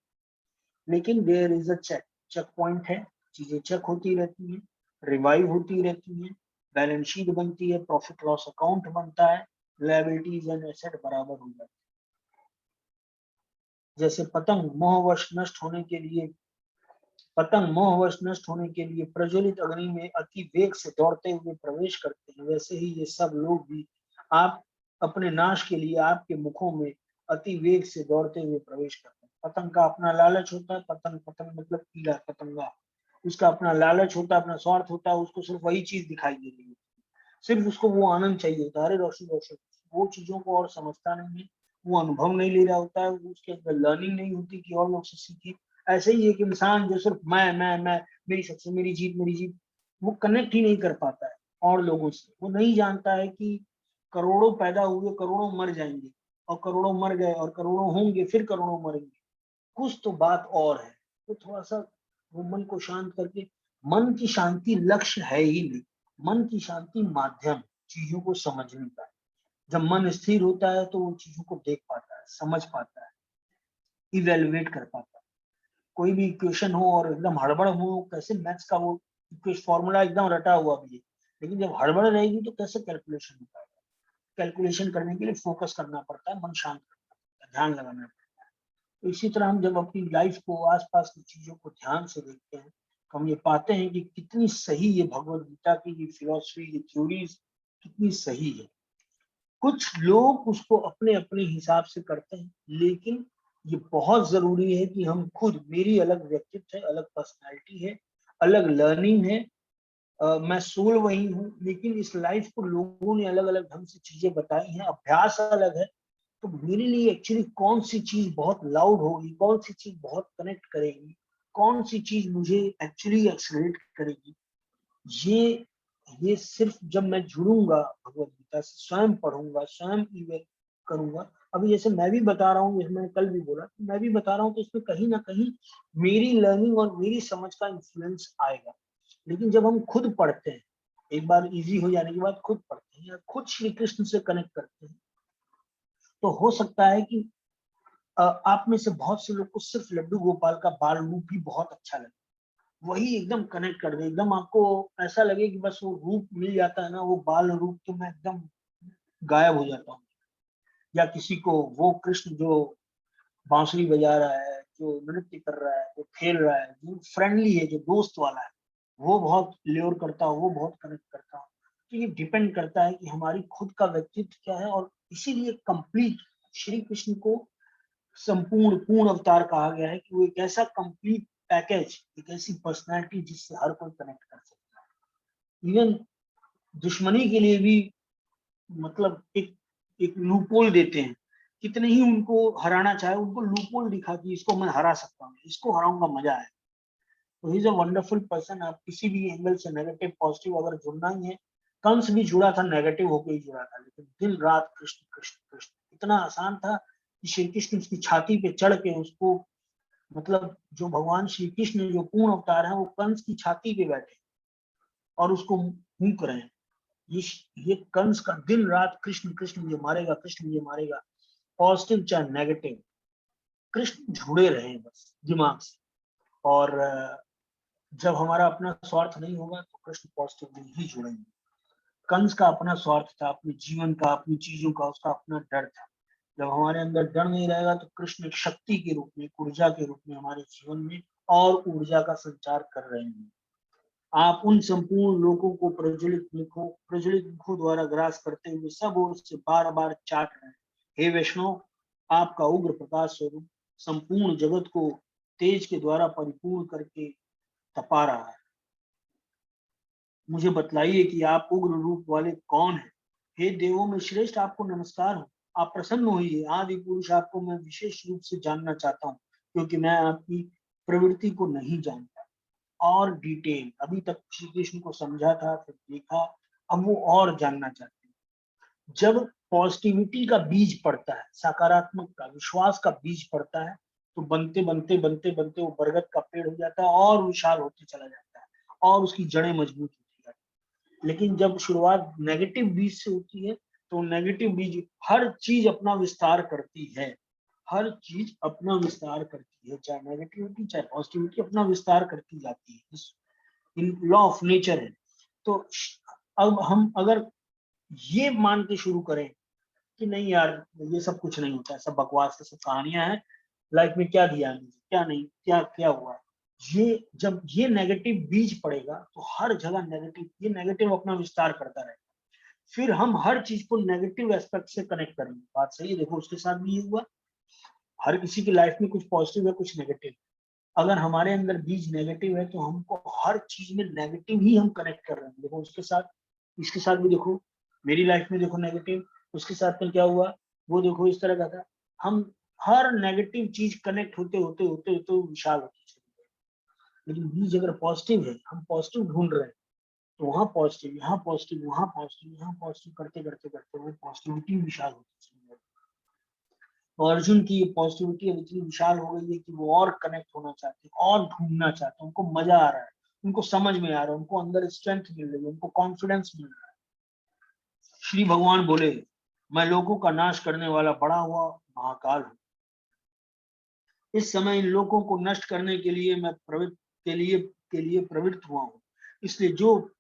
लेकिन there is a check, check point है, चीजें चेक होती रहती हैं, रिवाइव होती रहती हैं, बैलेंस शीट बनती है, प्रॉफिट लॉस अकाउंट बनता है, लायबिलिटीज एंड एसेट बराबर हो जाती है। जैसे पतंग मोहवश नष्ट होने के लिए प्रज्वलित अग्नि में अति वेग से दौड़ते हुए प्रवेश करते हैं, वैसे ही ये सब लोग भी आप अपने नाश के लिए आपके मुखों में अति वेग से दौड़ते हुए प्रवेश करते हैं। पतंग का अपना लालच होता है, पतंग पतंग मतलब कीड़ा, पतंगा, उसका अपना लालच होता है, अपना स्वार्थ होता है, उसको सिर्फ वही चीज दिखाई दे रही है, सिर्फ उसको वो आनंद चाहिए होता है, अरे रोशन रोशन, वो चीजों को और समझता नहीं है, वो अनुभव नहीं ले रहा होता है, उसके अंदर लर्निंग नहीं होती कि और लोग से सीखे। ऐसे ही एक इंसान जो सिर्फ मैं, मेरी सबसे, मेरी जीत, वो कनेक्ट ही नहीं कर पाता है और लोगों से। वो नहीं जानता है कि करोड़ों पैदा हुए, करोड़ों मर जाएंगे, और करोड़ों मर गए, और करोड़ों होंगे, फिर करोड़ों मरेंगे, कुछ तो बात और है। तो थोड़ा सा वो मन को शांत करके, मन की शांति लक्ष्य है ही नहीं, मन की शांति माध्यम, चीजों को समझने का। जब मन स्थिर होता है तो वो चीजों को देख पाता है, समझ पाता है, इवेलुएट कर पाता है। कोई भी इक्वेशन हो और एकदम हड़बड़ हो, कैसे मैथ्स का वो फॉर्मूला एकदम रटा हुआ भी है, लेकिन जब हड़बड़ रहेगी तो कैसे कैलकुलेशन हो पाएगा। कैलकुलेशन करने के लिए फोकस करना पड़ता है, मन शांत करना पड़ता है, ध्यान लगाना पड़ता है। तो इसी तरह हम जब अपनी लाइफ को, आसपास की चीजों को ध्यान से देखते हैं, तो हम ये पाते हैं कि कितनी सही ये भगवत गीता की ये फिलॉसफी, ये थ्योरीज कितनी सही है। कुछ लोग उसको अपने अपने हिसाब से करते हैं, लेकिन ये बहुत जरूरी है कि हम खुद, मेरी अलग व्यक्तित्व है, अलग पर्सनैलिटी है, अलग लर्निंग है, मैं सोल वही हूँ, लेकिन इस लाइफ को लोगों ने अलग अलग ढंग से चीजें बताई हैं, अभ्यास अलग है। तो मेरे लिए एक्चुअली कौन सी चीज बहुत लाउड होगी, कौन सी चीज बहुत कनेक्ट करेगी, कौन सी चीज मुझे एक्चुअली एक्सलेट करेगी, ये ये सिर्फ जब मैं जुड़ूंगा भगवत गीता से, स्वयं पढ़ूंगा, स्वयं इवेट करूंगा। अभी जैसे मैं भी बता रहा हूँ, जैसे मैंने कल भी बोला, मैं भी बता रहा हूँ, तो इसमें कहीं ना कहीं मेरी लर्निंग और मेरी समझ का इन्फ्लुएंस आएगा। लेकिन जब हम खुद पढ़ते हैं, एक बार इजी हो जाने के बाद खुद पढ़ते हैं या खुद श्री कृष्ण से कनेक्ट करते हैं, तो हो सकता है कि आप में से बहुत से लोग को सिर्फ लड्डू गोपाल का बाल रूप ही बहुत अच्छा लगे, वही एकदम कनेक्ट कर दे, एकदम आपको ऐसा लगे कि बस वो रूप मिल जाता है ना, वो बाल रूप, तो मैं एकदम गायब हो जाता हूँ। या किसी को वो कृष्ण जो बांसुरी बजा रहा है, जो नृत्य कर रहा है, जो खेल रहा है, जो फ्रेंडली है, जो दोस्त वाला है, वो बहुत ल्योर करता हो, वो बहुत कनेक्ट करता हो। तो ये डिपेंड करता है कि हमारी खुद का व्यक्तित्व क्या है। और इसीलिए कंप्लीट श्री कृष्ण को संपूर्ण पूर्ण अवतार कहा गया है, कि वो एक ऐसा कंप्लीट पैकेज, एक ऐसी पर्सनैलिटी जिससे हर कोई कनेक्ट कर सकता है। इवन दुश्मनी के लिए भी, मतलब एक एक लूपोल देते हैं, कितने ही उनको हराना चाहे उनको लूपोल दिखा कि इसको मैं हरा सकता हूँ, इसको हराऊंगा, मजा है। तो he is a wonderful person. आप किसी भी एंगल से, नेगेटिव पॉजिटिव अगर जुड़ना ही है, कंस भी जुड़ा था, नेगेटिव होकर ही जुड़ा था, लेकिन दिन रात कृष्ण कृष्ण कृष्ण, इतना आसान था कि श्री कृष्ण उसकी छाती पे चढ़ के उसको, मतलब जो भगवान श्री कृष्ण जो पूर्ण अवतार है, वो कंस की छाती पे बैठे और उसको फूंक रहे हैं। ये ये कंस का दिन रात कृष्ण कृष्ण मुझे मारेगा, कृष्ण मुझे मारेगा, पॉजिटिव चाहे नेगेटिव, कृष्ण जुड़े रहे बस दिमाग से। और जब हमारा अपना स्वार्थ नहीं होगा तो कृष्ण पॉजिटिवली ही जुड़ेंगे। कंस का अपना स्वार्थ था, अपने जीवन का, अपनी चीजों का, उसका अपना डर था। जब हमारे अंदर डर नहीं रहेगा तो कृष्ण एक शक्ति के रूप में, ऊर्जा के रूप में हमारे जीवन में और ऊर्जा का संचार कर रहे हैं। आप उन संपूर्ण लोगों को प्रज्वलित मुखों द्वारा ग्रास करते हुए सब ओर से बार बार चाट रहे हैं। हे वैष्णव, आपका उग्र प्रकाश स्वरूप संपूर्ण जगत को तेज के द्वारा परिपूर्ण करके तपा रहा है। मुझे बतलाइए कि आप उग्र रूप वाले कौन हैं? हे देवों में श्रेष्ठ, आपको नमस्कार हो। आप प्रसन्न होइए। आदि पुरुष, आपको मैं विशेष रूप से जानना चाहता हूँ, क्योंकि मैं आपकी प्रवृत्ति को नहीं जानता। और डिटेल, अभी तक श्री कृष्ण को समझा था, फिर देखा, अब वो और जानना चाहते हैं। जब पॉजिटिविटी का बीज पड़ता है, सकारात्मक का, विश्वास का बीज पड़ता है, तो बनते बनते बनते बनते वो बरगद का पेड़ हो जाता है और विशाल होते चला जाता है और उसकी जड़ें मजबूत होती जाती है। लेकिन जब शुरुआत नेगेटिव बीज से होती है तो नेगेटिव बीज हर चीज अपना विस्तार करती है, हर चीज अपना विस्तार करती है, चाहे नेगेटिविटी चाहे पॉजिटिविटी अपना विस्तार करती जाती है। इन लॉ ऑफ नेचर है। तो अब हम अगर ये मान के शुरू करें कि नहीं यार, ये सब कुछ नहीं होता है, सब बकवास है, सब कहानियां हैं, लाइफ में क्या दिया है मुझे, क्या नहीं, क्या क्या हुआ, ये जब ये नेगेटिव बीज पड़ेगा तो हर जगह नेगेटिव, ये नेगेटिव अपना विस्तार करता रहेगा। फिर हम हर चीज को नेगेटिव एस्पेक्ट से कनेक्ट करेंगे। बात सही है, देखो उसके साथ भी ये हुआ। हर किसी की लाइफ में कुछ पॉजिटिव है, कुछ नेगेटिव। अगर हमारे अंदर बीज नेगेटिव है तो हमको हर चीज में नेगेटिव ही हम कनेक्ट कर रहे हैं। देखो उसके साथ, इसके साथ भी देखो, मेरी लाइफ में देखो नेगेटिव, उसके साथ में क्या हुआ, वो देखो इस तरह का था। हम हर नेगेटिव चीज कनेक्ट होते होते होते होते वो विशाल होती चली गई। लेकिन बीज अगर पॉजिटिव है, हम पॉजिटिव ढूंढ रहे हैं, तो वहां पॉजिटिव, यहाँ पॉजिटिव, वहां पॉजिटिव, यहाँ पॉजिटिव करते करते करते वो पॉजिटिविटी विशाल होती चली गई। और अर्जुन की ये पॉजिटिविटी अब इतनी विशाल हो गई है कि वो और कनेक्ट होना चाहते हैं, और ढूंढना चाहते हैं, उनको मजा आ रहा है, उनको समझ में आ रहा है, उनको अंदर स्ट्रेंथ मिल रही है, उनको कॉन्फिडेंस मिल रहा है। श्री भगवान बोले, मैं लोगों का नाश करने वाला बड़ा हुआ महाकाल हूँ। इस समय इन लोगों को नष्ट करने के लिए मैं प्रवृत्त हुआ हूँ। इसलिए जो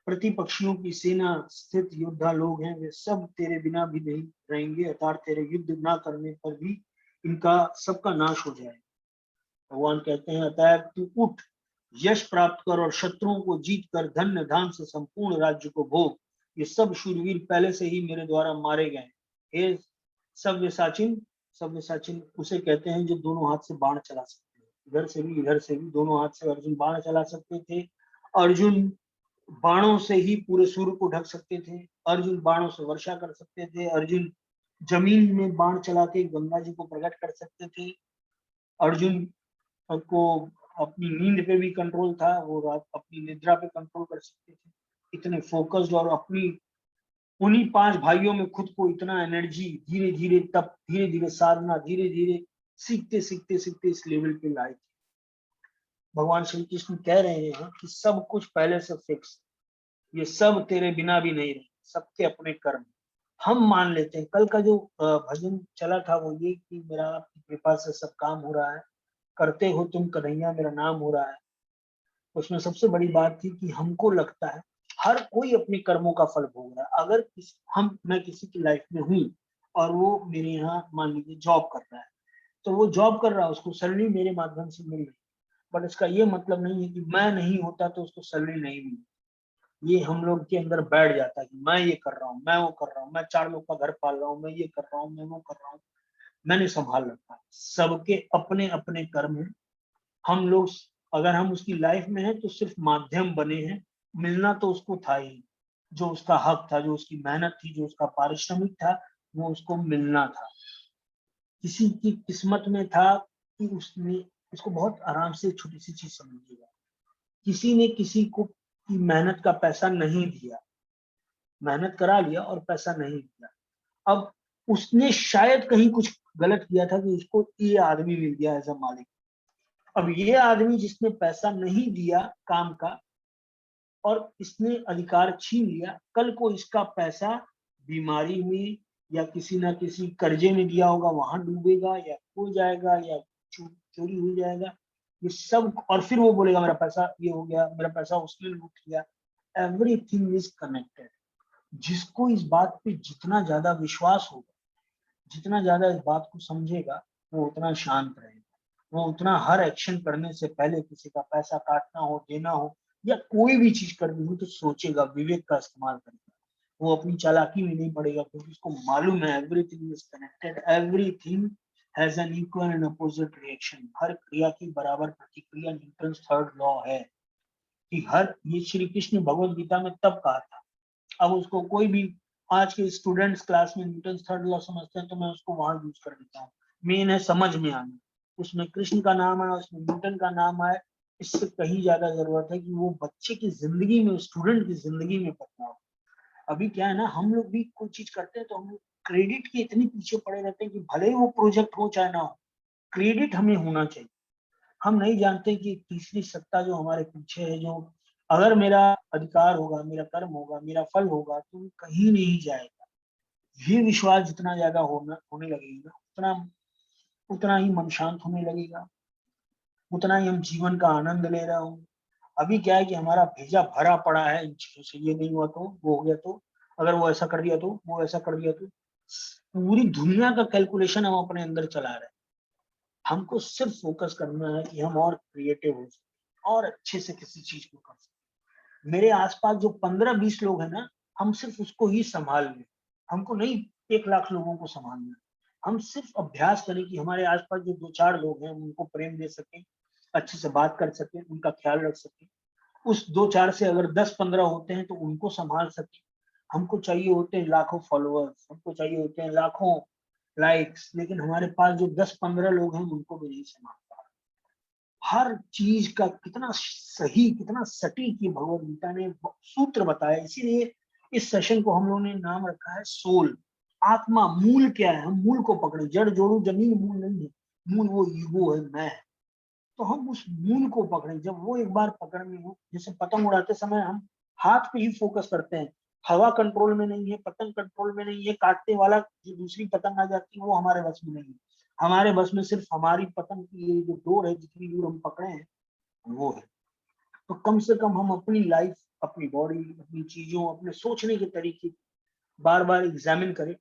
प्रतिपक्षियों की सेना स्थित योद्धा लोग हैं, वे सब तेरे बिना भी नहीं रहेंगे, अर्थात तेरे युद्ध ना करने पर भी इनका सबका नाश हो जाए। भगवान कहते हैं, अतएव तू उठ, यश प्राप्त कर और शत्रुओं को जीत कर धन्य धाम से संपूर्ण राज्य को भोग। ये सब शूरवीर पहले से ही मेरे द्वारा मारे गए। हे सव्यसाचिन, सव्यसाचिन उसे कहते हैं जो दोनों हाथ से बाण चला सकते हैं, इधर से भी इधर से भी, दोनों हाथ से अर्जुन बाण चला सकते थे। अर्जुन बाणों से ही पूरे सूर्य को ढक सकते थे, अर्जुन बाणों से वर्षा कर सकते थे, अर्जुन जमीन में बाण चला के गंगा जी को प्रकट कर सकते थे, अर्जुन को अपनी नींद पे भी कंट्रोल था, वो रात अपनी निद्रा पे कंट्रोल कर सकते थे। इतने फोकस्ड और अपनी उन्हीं 5 भाइयों में खुद को इतना एनर्जी, धीरे धीरे तप, धीरे धीरे साधना, धीरे धीरे सीखते सीखते सीखते इस लेवल पे लाए थे। भगवान श्री कृष्ण कह रहे हैं कि सब कुछ पहले से फिक्स, ये सब तेरे बिना भी नहीं रहे, सबके अपने कर्म। हम मान लेते हैं, कल का जो भजन चला था वो ये कि मेरा आपकी कृपा से सब काम हो रहा है, करते हो तुम कन्हैया मेरा नाम हो रहा है। उसमें सबसे बड़ी बात थी कि हमको लगता है हर कोई अपने कर्मों का फल भोग रहा है। अगर मैं किसी की लाइफ में हूँ और वो मेरे यहाँ मान लीजिए जॉब कर रहा है, तो वो जॉब कर रहा है, उसको सैलरी मेरे माध्यम से मिल रही है, बट इसका ये मतलब नहीं है कि मैं नहीं होता तो उसको सैलरी नहीं मिली। ये हम लोग के अंदर बैठ जाता है कि मैं ये कर रहा हूँ, मैं वो कर रहा हूँ, मैं 4 लोग का घर पाल रहा हूँ, मैं ये कर रहा हूँ, मैं वो कर रहा हूँ, मैंने संभाल रखा है। सबके अपने अपने कर्म हैं। हम लोग अगर हम उसकी लाइफ में हैं तो सिर्फ माध्यम बने हैं, मिलना तो उसको था ही, जो उसका हक था, जो उसकी मेहनत थी, जो उसका पारिश्रमिक था, वो उसको मिलना था। किसी की किस्मत में था कि उसने, इसको बहुत आराम से छोटी सी चीज समझिएगा, किसी ने किसी को की मेहनत का पैसा नहीं दिया, मेहनत करा लिया और पैसा नहीं दिया। अब उसने शायद कहीं कुछ गलत किया था कि उसको ये आदमी मिल गया एज अ मालिक। अब ये आदमी जिसने पैसा नहीं दिया काम का और इसने अधिकार छीन लिया, कल को इसका पैसा बीमारी में या किसी ना किसी कर्जे में दिया होगा वहां डूबेगा, या खो जाएगा, या चोरी हो जाएगा, ये सब। और फिर वो बोलेगा मेरा पैसा ये हो गया, मेरा पैसा उसने लूट लिया। Everything is connected. जिसको इस बात पे जितना ज्यादा विश्वास होगा, जितना ज्यादा इस बात को समझेगा, वो उतना शांत रहेगा। वो उतना हर एक्शन करने से पहले, किसी का पैसा काटना हो, देना हो, या कोई भी चीज करनी हो, तो सोचेगा, विवेक का इस्तेमाल करेगा। वो अपनी चालाकी में नहीं पड़ेगा, क्योंकि उसको मालूम है everything is connected, everything has an equal and opposite reaction. हर क्रिया की बराबर प्रतिक्रिया न्यूटन थर्ड लॉ है। कि हर, ये श्री कृष्ण भगवत गीता में तब कहा था। अब उसको कोई भी आज के स्टूडेंट्स क्लास में न्यूटन थर्ड लॉ समझते हैं, तो मैं उसको वहां यूज कर देता हूँ। मेन है समझ में आना। उसमें कृष्ण का नाम आया, उसमें न्यूटन का नाम आया, इससे कहीं ज्यादा जरूरत है कि वो बच्चे की जिंदगी में, स्टूडेंट की जिंदगी में पढ़ना हो। अभी क्या है ना, हम लोग भी कोई चीज करते हैं तो हम लोग क्रेडिट के इतने पीछे पड़े रहते हैं कि भले ही वो प्रोजेक्ट हो चाहे ना हो, क्रेडिट हमें होना चाहिए। हम नहीं जानते कि तीसरी सत्ता जो हमारे पीछे है, जो अगर मेरा अधिकार होगा, मेरा कर्म होगा, मेरा फल होगा, तो वो कहीं नहीं जाएगा। ये विश्वास जितना ज्यादा होने लगेगा, उतना उतना ही मन शांत होने लगेगा, उतना ही हम जीवन का आनंद ले रहे होंगे। अभी क्या है कि हमारा भेजा भरा पड़ा है इन चीजों से, ये नहीं हुआ तो वो हो गया, तो अगर वो ऐसा कर दिया तो वो ऐसा कर दिया तो। पूरी दुनिया का कैलकुलेशन हम अपने अंदर चला रहे हैं। हमको सिर्फ फोकस करना है कि हम और क्रिएटिव हो सके, और अच्छे से किसी चीज को कर सके। मेरे आसपास जो 15-20 लोग हैं ना, हम सिर्फ उसको ही संभाल लें। हमको नहीं 1 लाख लोगों को संभालना है। हम सिर्फ अभ्यास करें कि हमारे आसपास जो 2-4 लोग हैं, उनको प्रेम दे सके, अच्छे से बात कर सके, उनका ख्याल रख सके। उस 2-4 से अगर 10-15 होते हैं तो उनको संभाल सके। हमको चाहिए होते हैं लाखों फॉलोअर्स, हमको चाहिए होते हैं लाखों लाइक्स, लेकिन हमारे पास जो 10-15 लोग हैं, उनको भी नहीं संभाल पा रहे। हर चीज का कितना सही, कितना सटीक ये भगवत गीता ने सूत्र बताया। इसीलिए इस सेशन को हम लोगों ने नाम रखा है सोल, आत्मा। मूल क्या है, हम मूल को पकड़े। जड़ जोड़ू जमीन मूल नहीं है, मूल वो ईगो है, मैं है। तो हम उस मूल को पकड़े। जब वो एक बार पकड़ में हो, जैसे पतंग उड़ाते समय हम हाथ पे ही फोकस करते हैं, हवा कंट्रोल में नहीं है, पतंग कंट्रोल में नहीं है, काटने वाला जो दूसरी पतंग आ जाती है वो हमारे बस में नहीं है। हमारे बस में सिर्फ हमारी पतंग की ये जो डोर है, जितनी दूर हम पकड़े हैं वो है। तो कम से कम हम अपनी लाइफ, अपनी बॉडी, अपनी चीजों, अपने सोचने के तरीके बार बार एग्जामिन करें।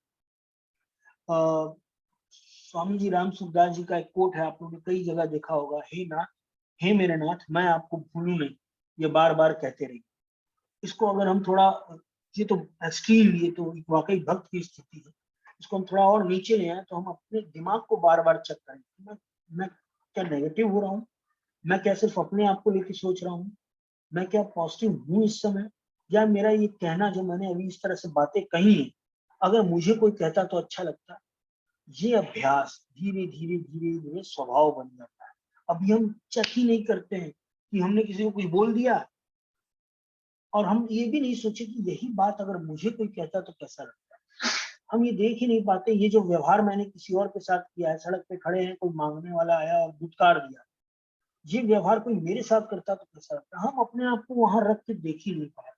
स्वामी जी राम सुखदास जी का एक कोट है, आप लोगों ने कई जगह देखा होगा, हे नाथ, हे मेरे नाथ, मैं आपको भूलूं नहीं, ये बार बार कहते रहिए। इसको अगर हम थोड़ा, ये तो एक्सट्रीम, ये तो एक वाकई भक्त की स्थिति है। इसको हम थोड़ा और नीचे ले आए, तो हम अपने दिमाग को बार बार चेक करें। मैं क्या नेगेटिव हो रहा हूँ? मैं क्या सिर्फ अपने आप को लेकर सोच रहा हूँ? मैं क्या पॉजिटिव हूँ इस समय? या मेरा ये कहना, जो मैंने अभी इस तरह से बातें कही है, अगर मुझे कोई कहता तो अच्छा लगता? ये अभ्यास धीरे धीरे धीरे धीरे स्वभाव बन जाता है। अभी हम चेक ही नहीं करते हैं कि हमने किसी को कुछ बोल दिया, और हम ये भी नहीं सोचे कि यही बात अगर मुझे कोई कहता तो कैसा लगता। हम ये देख ही नहीं पाते, ये जो व्यवहार मैंने किसी और के साथ किया है, सड़क पे खड़े हैं, कोई मांगने वाला आया और धुतकार दिया, ये व्यवहार कोई मेरे साथ करता तो कैसा लगता। हम अपने आप को वहां रख के देख ही नहीं पाए।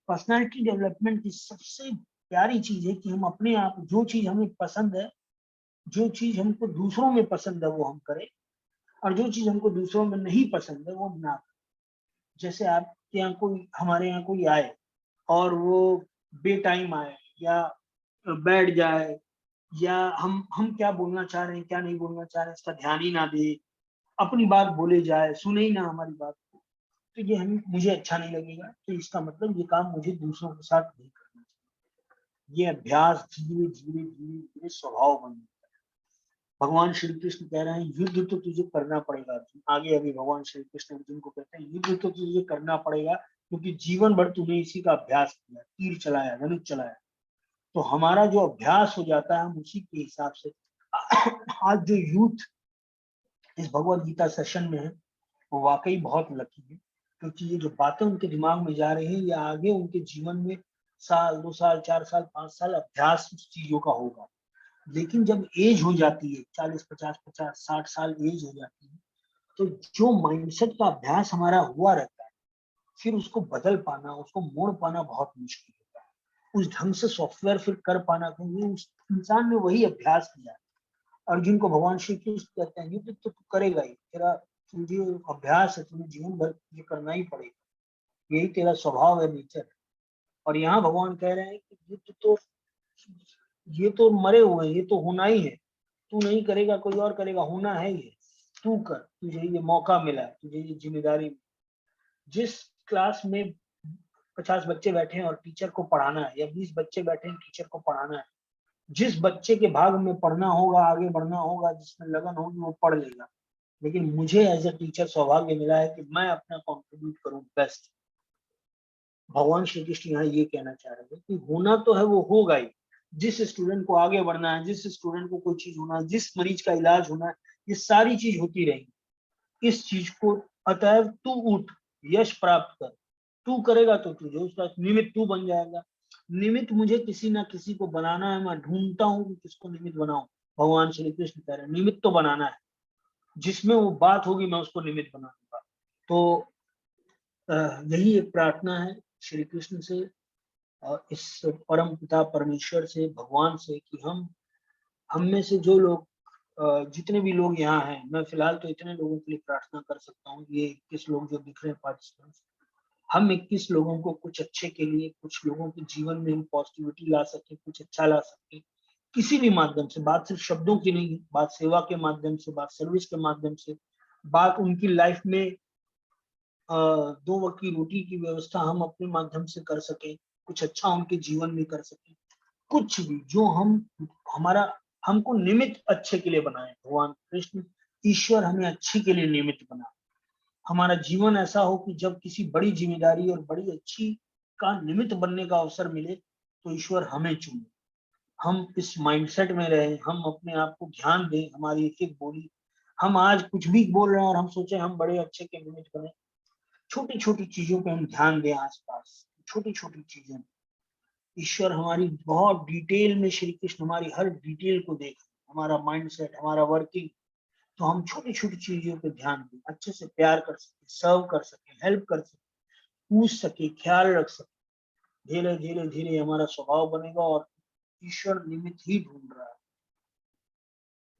पर्सनैलिटी डेवलपमेंट की सबसे प्यारी चीज है कि हम अपने आप, जो चीज हमें पसंद है, जो चीज हमको दूसरों में पसंद है, वो हम करें, और जो चीज हमको दूसरों में नहीं पसंद है वो ना करें। जैसे आपके यहाँ कोई, हमारे यहाँ कोई आए और वो बेटाइम आए, या बैठ जाए, या हम क्या बोलना चाह रहे हैं, क्या नहीं बोलना चाह रहे हैं, इसका ध्यान ही ना दे, अपनी बात बोले जाए, सुने ही ना हमारी बात को, तो ये हम, मुझे अच्छा नहीं लगेगा। तो इसका मतलब ये काम मुझे दूसरों के साथ नहीं करना चाहिए। ये अभ्यास धीरे धीरे धीरे धीरे स्वभाव बन जाता है। भगवान श्री कृष्ण कह रहे हैं, युद्ध तो तुझे करना पड़ेगा अर्जुन। आगे अभी भगवान श्री कृष्ण अर्जुन को कहते हैं, युद्ध तो तुझे करना पड़ेगा, क्योंकि जीवन भर तूने इसी का अभ्यास किया, तीर चलाया, धनुष चलाया। तो हमारा जो अभ्यास हो जाता है, हम उसी के हिसाब से आज जो यूथ इस भगवत गीता सेशन में है, वो वाकई बहुत लकी है। क्योंकि ये जो बातें उनके दिमाग में जा रही हैं, या आगे उनके जीवन में साल, 2 साल, 4 साल, 5 साल अभ्यास उस चीजों का होगा। लेकिन जब एज हो जाती है, 40, 50, 50, 60 साल एज हो जाती है, तो जो माइंडसेट का अभ्यास हमारा हुआ रहता है, फिर उसको बदल पाना, उसको मोड़ पाना बहुत मुश्किल होता है। उस ढंग से सॉफ्टवेयर फिर कर पाना, क्योंकि उस इंसान ने वही अभ्यास किया। अर्जुन को भगवान श्री कृष्ण कहते हैं युद्ध तो तू करेगा ही, तेरा तुझे अभ्यास है, तुम्हें जीवन भर ये करना ही पड़ेगा, यही तेरा स्वभाव है, नेचर है। और यहाँ भगवान कह रहे हैं कि युद्ध तो ये तो मरे हुए हैं, ये तो होना ही है, तू नहीं करेगा कोई और करेगा, होना है ये, तू कर, तुझे ये मौका मिला है, तुझे ये जिम्मेदारी। जिस क्लास में 50 बच्चे बैठे हैं और टीचर को पढ़ाना है, या 20 बच्चे बैठे हैं टीचर को पढ़ाना है, जिस बच्चे के भाग में पढ़ना होगा, आगे बढ़ना होगा, जिसमें लगन होगी, वो पढ़ लेगा। लेकिन मुझे एज अ टीचर सौभाग्य मिला है कि मैं अपना कॉन्ट्रीब्यूट करूं बेस्ट। भगवान श्री कृष्ण यहाँ ये कहना चाह रहे हैं कि होना तो है, वो होगा ही। जिस स्टूडेंट को आगे बढ़ना है, जिस स्टूडेंट को कोई चीज होना है, जिस मरीज का इलाज होना है, ये सारी चीज होती रहेगी। इस चीज को अतएव तू उठ, यश प्राप्त कर, तू करेगा तो तुझे उसका निमित्त तू बन जाएगा। निमित्त मुझे किसी ना किसी को बनाना है, मैं ढूंढता हूँ कि किसको निमित्त बनाऊं। भगवान श्री कृष्ण कह रहे हैं निमित्त तो बनाना है, जिसमें वो बात होगी मैं उसको निमित्त बना दूंगा। तो यही एक प्रार्थना है श्री कृष्ण से और इस परम पिता परमेश्वर से, भगवान से, कि हम में से जो लोग जितने भी लोग यहाँ हैं, मैं फिलहाल तो इतने लोगों के लिए प्रार्थना कर सकता हूँ, ये 21 लोग जो दिख रहे हैं पार्टिसिपेंट्स, हम 21 लोगों को कुछ अच्छे के लिए, कुछ लोगों के जीवन में हम पॉजिटिविटी ला सके, कुछ अच्छा ला सके, किसी भी माध्यम से। बात सिर्फ शब्दों की नहीं, बात सेवा के माध्यम से, बात सर्विस के माध्यम से, बात उनकी लाइफ में 2 वक्त की रोटी की व्यवस्था हम अपने माध्यम से कर सके, कुछ अच्छा उनके जीवन में कर सके, कुछ भी जो हम हमारा हमको निमित्त अच्छे के लिए बनाए। भगवान कृष्ण ईश्वर हमें अच्छे के लिए निमित्त बना। हमारा जीवन ऐसा हो कि जब किसी बड़ी जिम्मेदारी और बड़ी अच्छी का निमित्त बनने का अवसर मिले तो ईश्वर हमें चुने। हम इस माइंडसेट में रहे, हम अपने आप को ध्यान दें, हमारी एक एक बोली, हम आज कुछ भी बोल रहे हैं और हम सोचे हम बड़े अच्छे के निमित्त बने। छोटी छोटी चीजों पे हम ध्यान दें, आसपास छोटी छोटी चीजें। ईश्वर हमारी बहुत डिटेल में, श्री कृष्ण हमारी हर डिटेल को देख, हमारा माइंडसेट, हमारा वर्किंग, तो हम छोटी छोटी चीजों पे ध्यान दें, अच्छे से प्यार कर सके, सर्व कर सके, हेल्प कर सके, पूछ सके, ख्याल रख सके। धीरे धीरे धीरे हमारा स्वभाव बनेगा और ईश्वर निमित्त ही ढूंढ रहा है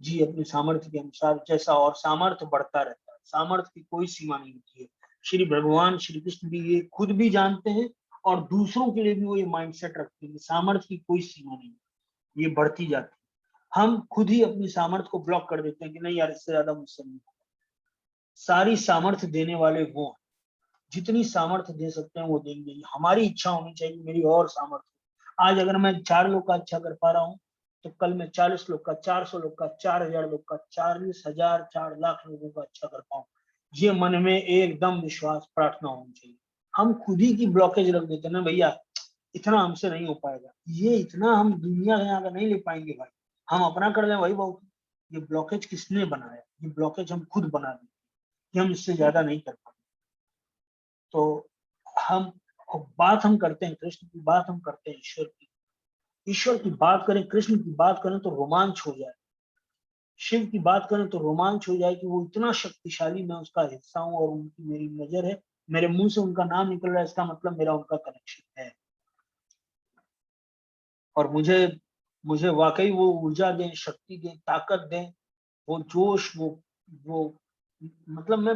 जी, अपने सामर्थ्य के अनुसार जैसा, और सामर्थ्य बढ़ता रहता है, सामर्थ्य की कोई सीमा नहीं होती है। श्री भगवान श्री कृष्ण भी ये खुद भी जानते हैं और दूसरों के लिए भी वो ये माइंडसेट रखते हैं, सामर्थ्य की कोई सीमा नहीं, ये बढ़ती जाती है। हम खुद ही अपनी सामर्थ्य को ब्लॉक कर देते हैं कि नहीं यार, इससे ज्यादा मुझसे नहीं। सारी सामर्थ्य देने वाले वो हैं, जितनी सामर्थ्य दे सकते हैं वो देंगे। हमारी इच्छा होनी चाहिए मेरी और सामर्थ्य। आज अगर मैं 4 लोग का अच्छा कर पा रहा हूँ तो कल मैं 40 लोग का, 400 लोग का, 4000 लोग का, 40,000, 4 लाख लोगों का अच्छा कर पाऊं, ये मन में एकदम विश्वास, प्रार्थना होनी चाहिए। हम खुद ही की ब्लॉकेज रख देते हैं ना भैया, इतना हमसे नहीं हो पाएगा, ये इतना हम दुनिया में आकर नहीं ले पाएंगे भाई, हम अपना कर दें वही बहुत। ये ब्लॉकेज किसने बनाया? ये ब्लॉकेज हम खुद बना दें कि हम इससे ज्यादा नहीं कर पाएंगे। तो हम बात हम करते हैं कृष्ण की, बात हम करते हैं ईश्वर की, ईश्वर की बात करें, कृष्ण की बात करें तो रोमांच हो जाए, शिव की बात करें तो रोमांच हो जाए कि वो इतना शक्तिशाली, मैं उसका हिस्सा हूँ और उनकी मेरी नजर है, मेरे मुंह से उनका नाम निकल रहा है, इसका मतलब मेरा उनका कनेक्शन है। और मुझे मुझे वाकई वो ऊर्जा दें, शक्ति दें, ताकत दें, वो जोश, वो मतलब मैं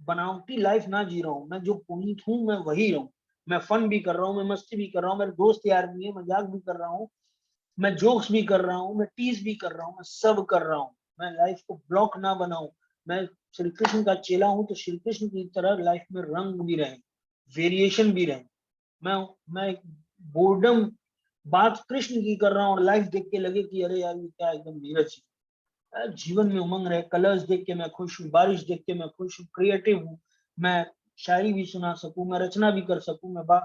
बनावटी लाइफ ना जी रहा हूँ, मैं जो पुनीत हूँ मैं वही रहूं। मैं फन भी कर रहा हूँ, मैं मस्ती भी कर रहा हूँ, मेरे दोस्त यार भी है, मजाक भी कर रहा हूँ, मैं जोक्स भी कर रहा हूँ, मैं टीज भी कर रहा हूँ, मैं सब कर रहा हूँ। मैं लाइफ को ब्लॉक ना बनाऊं। मैं श्री कृष्ण का चेला हूँ तो श्री कृष्ण की तरह लाइफ में रंग भी रहे, वेरिएशन भी रहे। मैं बोर्डम बात कृष्ण की कर रहा हूँ और लाइफ देख के लगे कि अरे यार ये क्या एकदम नीरज है। जीवन में उमंग रहे, कलर्स देख के मैं खुश हूँ, बारिश देख के मैं खुश हूँ, क्रिएटिव हूँ, मैं शायरी भी सुना सकूं, मैं रचना भी कर सकूं,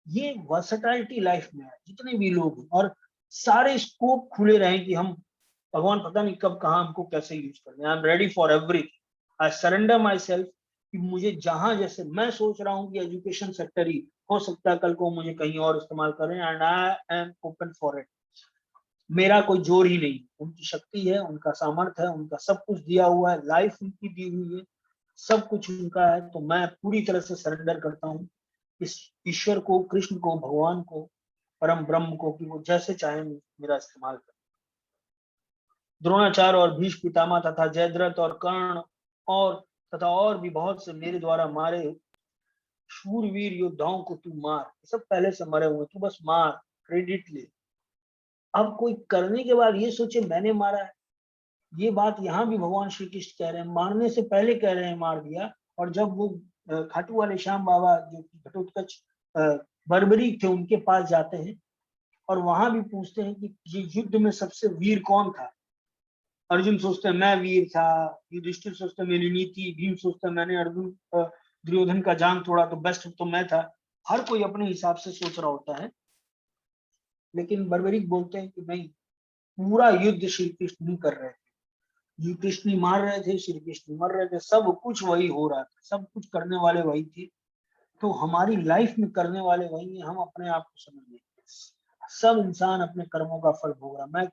ये वर्सटाइलिटी लाइफ में है जितने भी लोग हैं। और सारे स्कोप खुले रहे कि हम, भगवान पता नहीं कब कहाँ हमको कैसे यूज कर रहे हैं। I am ready for everything, I surrender my self कि मुझे जहां, जैसे मैं सोच रहा हूँ कि एजुकेशन सेक्टर ही हो सकता है कल को मुझे कहीं और इस्तेमाल करें, and I am open for it. मेरा कोई जोर ही नहीं, उनकी शक्ति है, उनका सामर्थ्य है, उनका सब कुछ दिया हुआ है, लाइफ उनकी दी हुई है, सब कुछ उनका है। तो मैं पूरी तरह से सरेंडर करता हूँ इस ईश्वर को, कृष्ण को, भगवान को, परम ब्रह्म को कि वो जैसे चाहे मेरा इस्तेमाल करें। द्रोणाचार्य और भीष्म पितामह तथा जयद्रथ और कर्ण और तथा और भी बहुत से मेरे द्वारा मारे शूरवीर योद्धाओं को तू मार। सब पहले से मरे हुए, तू बस मार, क्रेडिट ले। अब कोई करने के बाद ये सोचे मैंने मारा है, ये बात यहाँ भी भगवान श्री कृष्ण कह रहे हैं, मारने से पहले कह रहे हैं मार दिया। और जब वो खाटू वाले श्याम बाबा जो घटोत्कच बर्बरी थे उनके पास जाते हैं और वहां भी पूछते हैं कि ये युद्ध में सबसे वीर कौन था। अर्जुन सोचते हैं मैं वीर था, युधिष्ठिर सोचते मेरी नीति, भीम सोचते मैंने अर्जुन दुर्योधन का जान तोड़ा तो बेस्ट तो मैं था। हर कोई अपने हिसाब से सोच रहा होता है, लेकिन बर्बरीक बोलते हैं कि नहीं, पूरा युद्ध श्री कृष्ण ही कर रहे थे, श्री कृष्ण ही मार रहे थे, श्री कृष्ण मर रहे थे, सब कुछ वही हो रहा था, सब कुछ करने वाले वही थे। तो हमारी लाइफ में करने वाले वही है, हम अपने आप को समझ लें। सब इंसान अपने कर्मों का फल भोग रहा।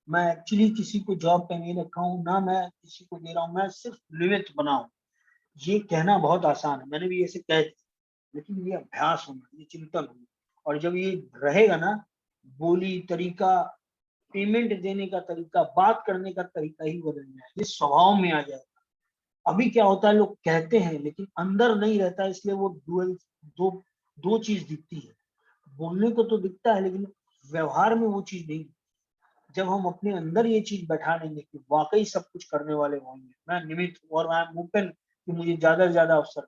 मैं एक्चुअली किसी को जॉब पे नहीं रखा हूँ, ना मैं किसी को दे रहा हूँ, मैं सिर्फ निमित्त बना हूँ। ये कहना बहुत आसान है, मैंने भी ऐसे कह दिया, लेकिन ये अभ्यास होना, ये चिंतन होना। और जब ये रहेगा ना, बोली तरीका, पेमेंट देने का तरीका, बात करने का तरीका ही बदल जाए, ये स्वभाव में आ जाएगा। अभी क्या होता है, लोग कहते हैं लेकिन अंदर नहीं रहता, इसलिए वो दो दो चीज दिखती है। बोलने को तो दिखता है लेकिन व्यवहार में वो चीज नहीं। जब हम अपने अंदर ये चीज बैठा लेंगे कि वाकई सब कुछ करने वाले होंगे, मैं निमित्त और मैं ओपन कि मुझे ज्यादा से ज्यादा अवसर,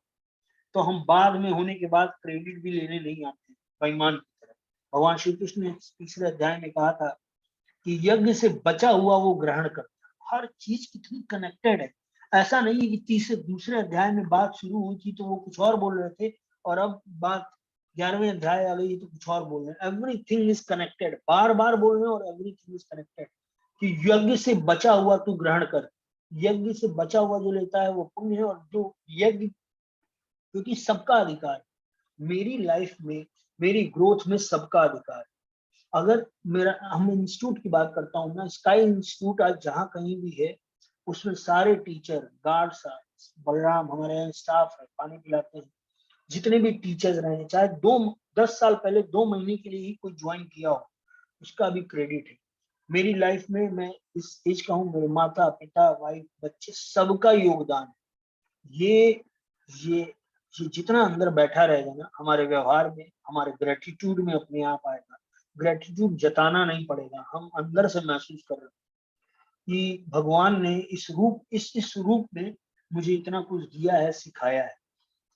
तो हम बाद में होने के बाद क्रेडिट भी लेने नहीं आते बेईमान की तरह। भगवान श्री कृष्ण ने तीसरे अध्याय में कहा था कि यज्ञ से बचा हुआ वो ग्रहण करता है। हर चीज कितनी कनेक्टेड है। ऐसा नहीं है कि तीसरे दूसरे अध्याय में बात शुरू हुई थी तो वो कुछ और बोल रहे थे और अब बात 11वें अध्याय आ गई तो कुछ और बोल रहे हैं। एवरीथिंग इज कनेक्टेड, बार बार बोल रहे हैं और एवरीथिंग इज कनेक्टेड। कि यज्ञ से बचा हुआ तू ग्रहण कर। यज्ञ से बचा हुआ जो लेता है वो पुण्य है, और जो यज्ञ, क्योंकि सबका अधिकार है मेरी लाइफ में, मेरी ग्रोथ में सबका अधिकार है। अगर मेरा, हम इंस्टीट्यूट की बात करता हूँ ना, स्काई इंस्टीट्यूट आज जहाँ कहीं भी है, उसमें सारे टीचर, गार्ड्स, बलराम हमारे यहाँ स्टाफ है, पानी पिलाते हैं, जितने भी टीचर्स रहे, चाहे 10 साल पहले 2 महीने के लिए ही कोई ज्वाइन किया हो, उसका भी क्रेडिट है। मेरी लाइफ में मैं इस एज का हूँ, मेरे माता पिता, वाइफ, बच्चे, सबका योगदान है। ये ये जितना अंदर बैठा रहेगा ना, हमारे व्यवहार में, हमारे ग्रेटिट्यूड में अपने आप आएगा। ग्रेटिट्यूड जताना नहीं पड़ेगा, हम अंदर से महसूस कर रहे हैं कि भगवान ने इस रूप में मुझे इतना कुछ दिया है, सिखाया है।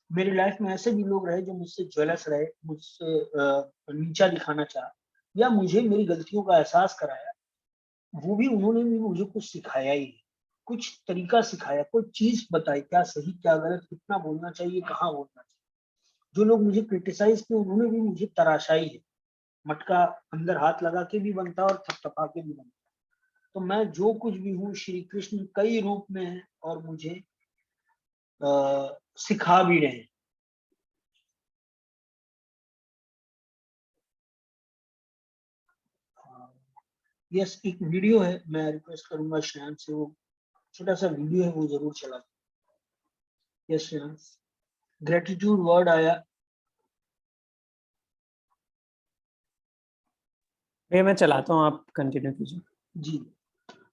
मेरी लाइफ में ऐसे भी लोग रहे जो मुझसे जेलस रहे, मुझसे नीचा दिखाना चाहा, या मुझे मेरी गलतियों का एहसास कराया। वो भी, उन्होंने भी मुझे कुछ सिखाया ही है, कुछ तरीका सिखाया, कोई चीज बताई, क्या सही क्या गलत, कितना बोलना चाहिए, कहाँ बोलना चाहिए। जो लोग मुझे क्रिटिसाइज किए उन्होंने भी मुझे तराशाई है। मटका अंदर हाथ लगा के भी बनता और थपथपा के भी बनता। तो मैं जो कुछ भी हूँ, श्री कृष्ण कई रूप में है और मुझे सिखा भी रहे हैं। यस, एक वीडियो है, मैं रिक्वेस्ट करूंगा श्रेयांश से, वो छोटा सा वीडियो है, वो जरूर चला। यस श्रेयांश, ग्रेटिट्यूड वर्ड आया। भैया मैं चलाता हूँ, आप कंटिन्यू कीजिए। जी,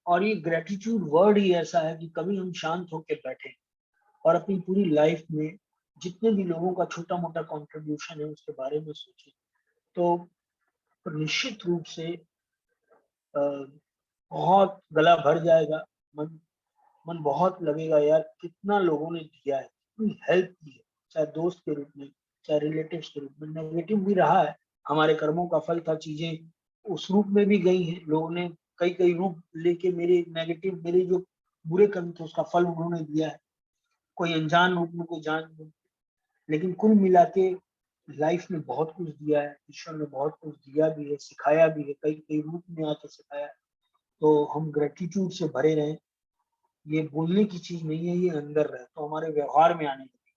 और ये ग्रेटिट्यूड वर्ड ही ऐसा है कि कभी हम शांत होकर बैठे और अपनी पूरी लाइफ में जितने भी लोगों का छोटा मोटा कंट्रीब्यूशन है उसके बारे में सोचे, तो निश्चित रूप से बहुत गला भर जाएगा। मन मन बहुत लगेगा, यार कितना लोगों ने दिया है, कितनी हेल्प की है, चाहे दोस्त के रूप में, चाहे रिलेटिव्स के रूप में। नेगेटिव भी रहा है, हमारे कर्मों का फल था, चीजें उस रूप में भी गई हैं। लोगों ने कई कई रूप लेके मेरे नेगेटिव, मेरे जो बुरे कर्म थे उसका फल उन्होंने दिया है, कोई अनजान रूप में, कोई जान रूप में। लेकिन कुल मिला के लाइफ में बहुत कुछ दिया है, ईश्वर ने बहुत कुछ दिया भी है, सिखाया भी है, कई कई रूप में आके सिखाया है। तो हम ग्रेटिट्यूड से भरे रहें। ये बोलने की चीज नहीं है, ये अंदर रहे तो हमारे व्यवहार में आने लगे।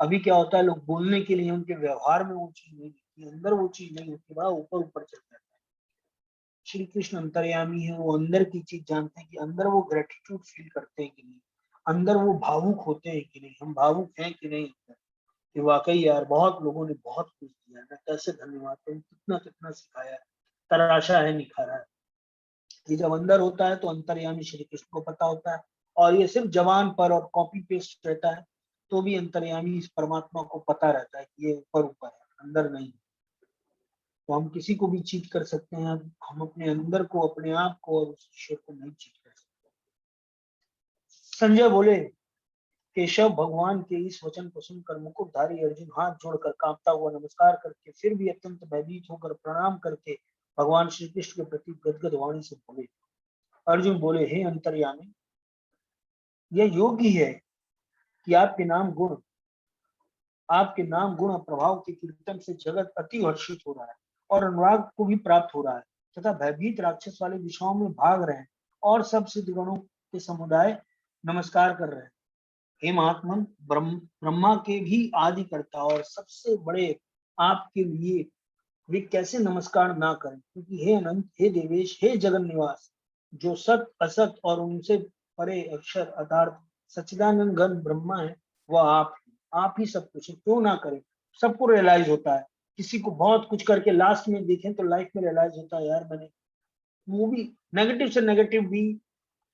अभी क्या होता है, लोग बोलने के लिए, उनके व्यवहार में वो चीज नहीं दिखती, अंदर वो चीज नहीं होती, बड़ा ऊपर ऊपर चल जाता है। श्री कृष्ण अंतर्यामी है, वो अंदर की चीज जानते हैं कि अंदर वो ग्रेटिट्यूड फील करते हैं कि नहीं, अंदर वो भावुक होते हैं कि नहीं, हम भावुक हैं कि नहीं अंदर। कि वाकई यार बहुत लोगों ने बहुत कुछ दिया है, मैं कैसे धन्यवाद करूं, कितना कितना सिखाया है, तराशा है, निखारा है। ये जब अंदर होता है तो अंतर्यामी श्री कृष्ण को पता होता है, और ये सिर्फ जबान पर और कॉपी पेस्ट रहता है तो भी अंतर्यामी इस परमात्मा को पता रहता है कि ये ऊपर ऊपर है, अंदर नहीं। तो हम किसी को भी चीट कर सकते हैं, हम अपने अंदर को, अपने आप को और उस ईश्वर को नहीं चीट कर सकते। संजय बोले, केशव भगवान के इस वचन को सुनकर मुकुटधारी अर्जुन हाथ जोड़कर कांपता हुआ नमस्कार करके फिर भी अत्यंत भयभीत होकर प्रणाम करके भगवान श्री कृष्ण के प्रति गदगद वाणी से बोले। अर्जुन बोले, हे अंतर्यामी, यह योग्य है कि आपके नाम गुण और प्रभाव के कीर्तन से जगत अति हर्षित हो रहा है और अनुराग को भी प्राप्त हो रहा है तथा भयभीत राक्षस वाले दिशाओं में भाग रहे हैं और सब सिद्ध गणों के समुदाय नमस्कार कर रहे हैं। हे महात्मन, ब्रह्मा के भी आदि करता और सबसे बड़े आपके लिए वे कैसे नमस्कार ना करें, क्योंकि हे अनंत, हे देवेश, हे जगन निवास, जो सत असत और उनसे परे अक्षर अर्थात सच्चिदानंद घन ब्रह्मा है, वह आप ही सब कुछ है, क्यों ना करें। सबको रियलाइज होता है, किसी को बहुत कुछ करके लास्ट में देखें तो लाइफ में रियलाइज होता है, यार मैंने वो भी नेगेटिव से नेगेटिव भी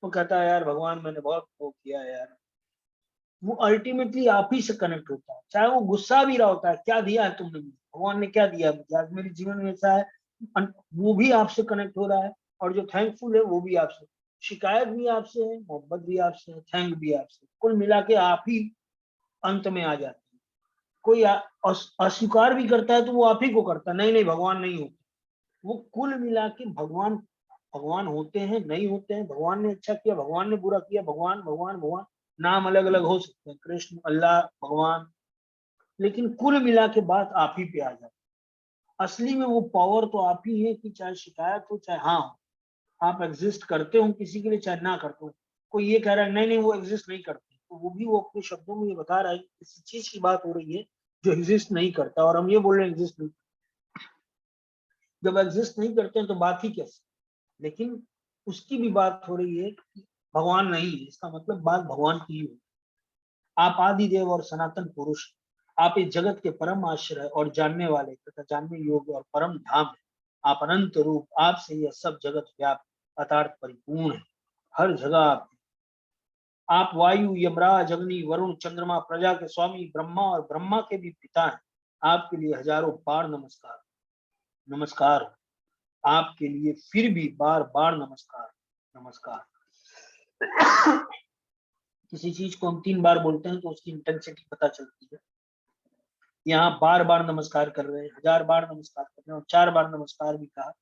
वो कहता है, यार भगवान मैंने बहुत वो किया है यार। वो अल्टीमेटली आप ही से कनेक्ट होता है, चाहे वो गुस्सा भी रहा होता है, क्या दिया है तुमने मुझे, भगवान ने क्या दिया मुझे, आज मेरे जीवन में ऐसा है, वो भी आपसे कनेक्ट हो रहा है। और जो थैंकफुल है वो भी आपसे, शिकायत भी आपसे है, मोहब्बत भी आपसे है, थैंक भी आपसे, कुल मिला के आप ही अंत में आ जाते हैं। कोई अस्वीकार भी करता है तो वो आप ही को करता है, नहीं नहीं भगवान नहीं होते। वो कुल मिला के भगवान भगवान होते हैं, नहीं होते हैं, भगवान ने अच्छा किया, भगवान ने बुरा किया, भगवान भगवान भगवान, नाम अलग अलग हो सकते हैं, कृष्ण, अल्लाह, भगवान, लेकिन कुल मिला के बात आप ही पे आ जाती है। असली में वो पावर तो आप ही है कि चाहे शिकायत हो चाहे हाँ हो, आप एग्जिस्ट करते हो किसी के लिए चाहे ना करते हो। कोई ये कह रहा है नहीं नहीं वो एग्जिस्ट नहीं करते, तो वो भी वो अपने शब्दों में ये बता रहा है कि किसी चीज की बात हो रही है जो एग्जिस्ट नहीं करता, और हम ये बोल रहे हैं एग्जिस्ट नहीं। जब एग्जिस्ट नहीं करते हैं तो बात ही कैसे, लेकिन उसकी भी बात हो रही है कि भगवान नहीं है, इसका मतलब बात भगवान की ही हो। आप आदि देव और सनातन पुरुष, आप इस जगत के परम आश्रय और जानने वाले तथा जानने योग्य और परम धाम है। आप अनंत रूप, आपसे यह सब जगत व्याप्त अतार्थ परिपूर्ण है, हर जगह आप वायु, यमराज, अग्नि, वरुण, चंद्रमा, प्रजा के स्वामी, ब्रह्मा और ब्रह्मा के भी पिता हैं। आपके लिए हजारों बार नमस्कार नमस्कार हो, आपके लिए फिर भी बार बार नमस्कार नमस्कार। किसी चीज को हम 3 बार बोलते हैं तो उसकी इंटेंसिटी पता चलती है। यहाँ बार बार नमस्कार कर रहे हैं, 1000 बार नमस्कार कर रहे हैं और 4 बार नमस्कार भी कहा।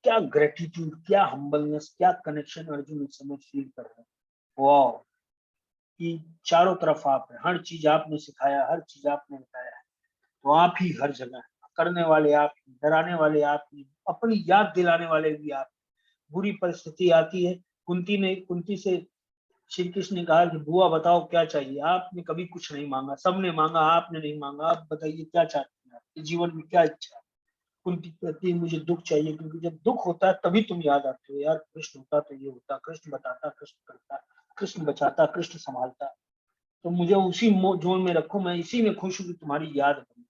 क्या ग्रेटिट्यूड, क्या हम्बलनेस, क्या कनेक्शन अर्जुन इस समय फील कर रहे हैं। वाह, कि चारों तरफ आप है, हर चीज आपने सिखाया, हर चीज आपने बताया है, तो आप ही हर जगह है, करने वाले आप ही, डराने वाले आप ही, अपनी याद दिलाने वाले भी आप। बुरी परिस्थिति आती है, कुंती से श्री कृष्ण ने कहा कि बुआ बताओ क्या चाहिए, आपने कभी कुछ नहीं मांगा, सबने मांगा, आपने नहीं मांगा, आप बताइए क्या चाहते हैं, आपके जीवन में क्या इच्छा है। कुंती कहती है मुझे दुख चाहिए, क्योंकि जब दुख होता है तभी तुम याद आते हो, यार कृष्ण होता तो ये होता, कृष्ण बताता, कृष्ण करता, कृष्ण बचाता, कृष्ण संभालता, तो मुझे उसी जोन में रखो, मैं इसी में खुश हूँ कि तुम्हारी याद बनी।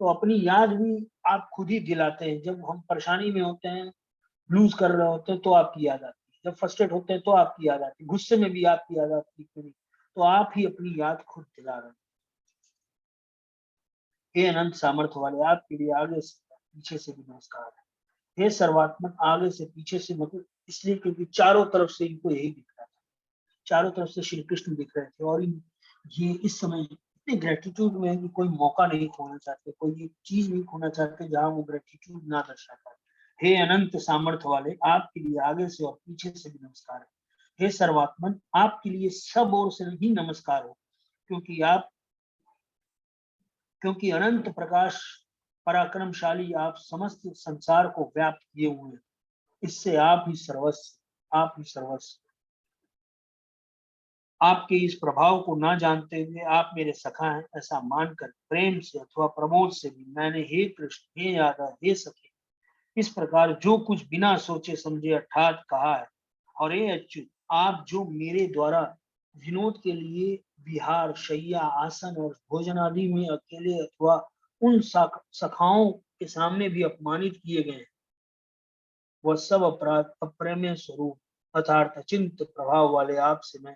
तो अपनी याद भी आप खुद ही दिलाते हैं, जब हम परेशानी में होते हैं, लूज कर रहे होते हैं तो आपकी याद आती है, जब फ्रस्ट्रेट होते हैं तो आपकी याद आती है, गुस्से में भी आपकी याद आती है, क्यों नहीं, तो आप ही अपनी याद खुद दिला रहे हैं। हे अनंत सामर्थ्य वाले, आपके लिए आगे से पीछे से भी नमस्कार है। हे सर्वात्मक, आगे से पीछे से, मतलब इसलिए क्योंकि चारों तरफ से इनको यही दिख रहा था, चारों तरफ से श्री कृष्ण दिख रहे थे, और ये इस समय इतने ग्रेटिट्यूड में है कि कोई मौका नहीं खोना चाहते, कोई ये चीज नहीं खोना चाहते जहां वो ग्रेटिट्यूड ना दर्शा पाए। हे अनंत सामर्थ्य वाले, आपके लिए आगे से और पीछे से भी नमस्कार है। हे सर्वात्मन, आपके लिए सब ओर से ही नमस्कार हो, क्योंकि अनंत प्रकाश पराक्रमशाली आप समस्त संसार को व्याप्त किए हुए हैं। इससे आप ही सर्वस्व, आप ही सर्वस्व। आपके इस प्रभाव को ना जानते हुए आप मेरे सखा हैं ऐसा मानकर प्रेम से अथवा प्रमोद से भी मैंने हे कृष्ण, हे यादव, हे सखे, इस प्रकार जो कुछ बिना सोचे समझे अर्थात कहा है। और हे अच्युत, आप जो मेरे द्वारा विनोद के लिए विहार, शैया, आसन और भोजन आदि में अकेले अथवा उन सखाओं के सामने भी अपमानित किए गए हैं, वह सब अपराध अप्रेम्य स्वरूप अर्थात अचिंत्य प्रभाव वाले आप से मैं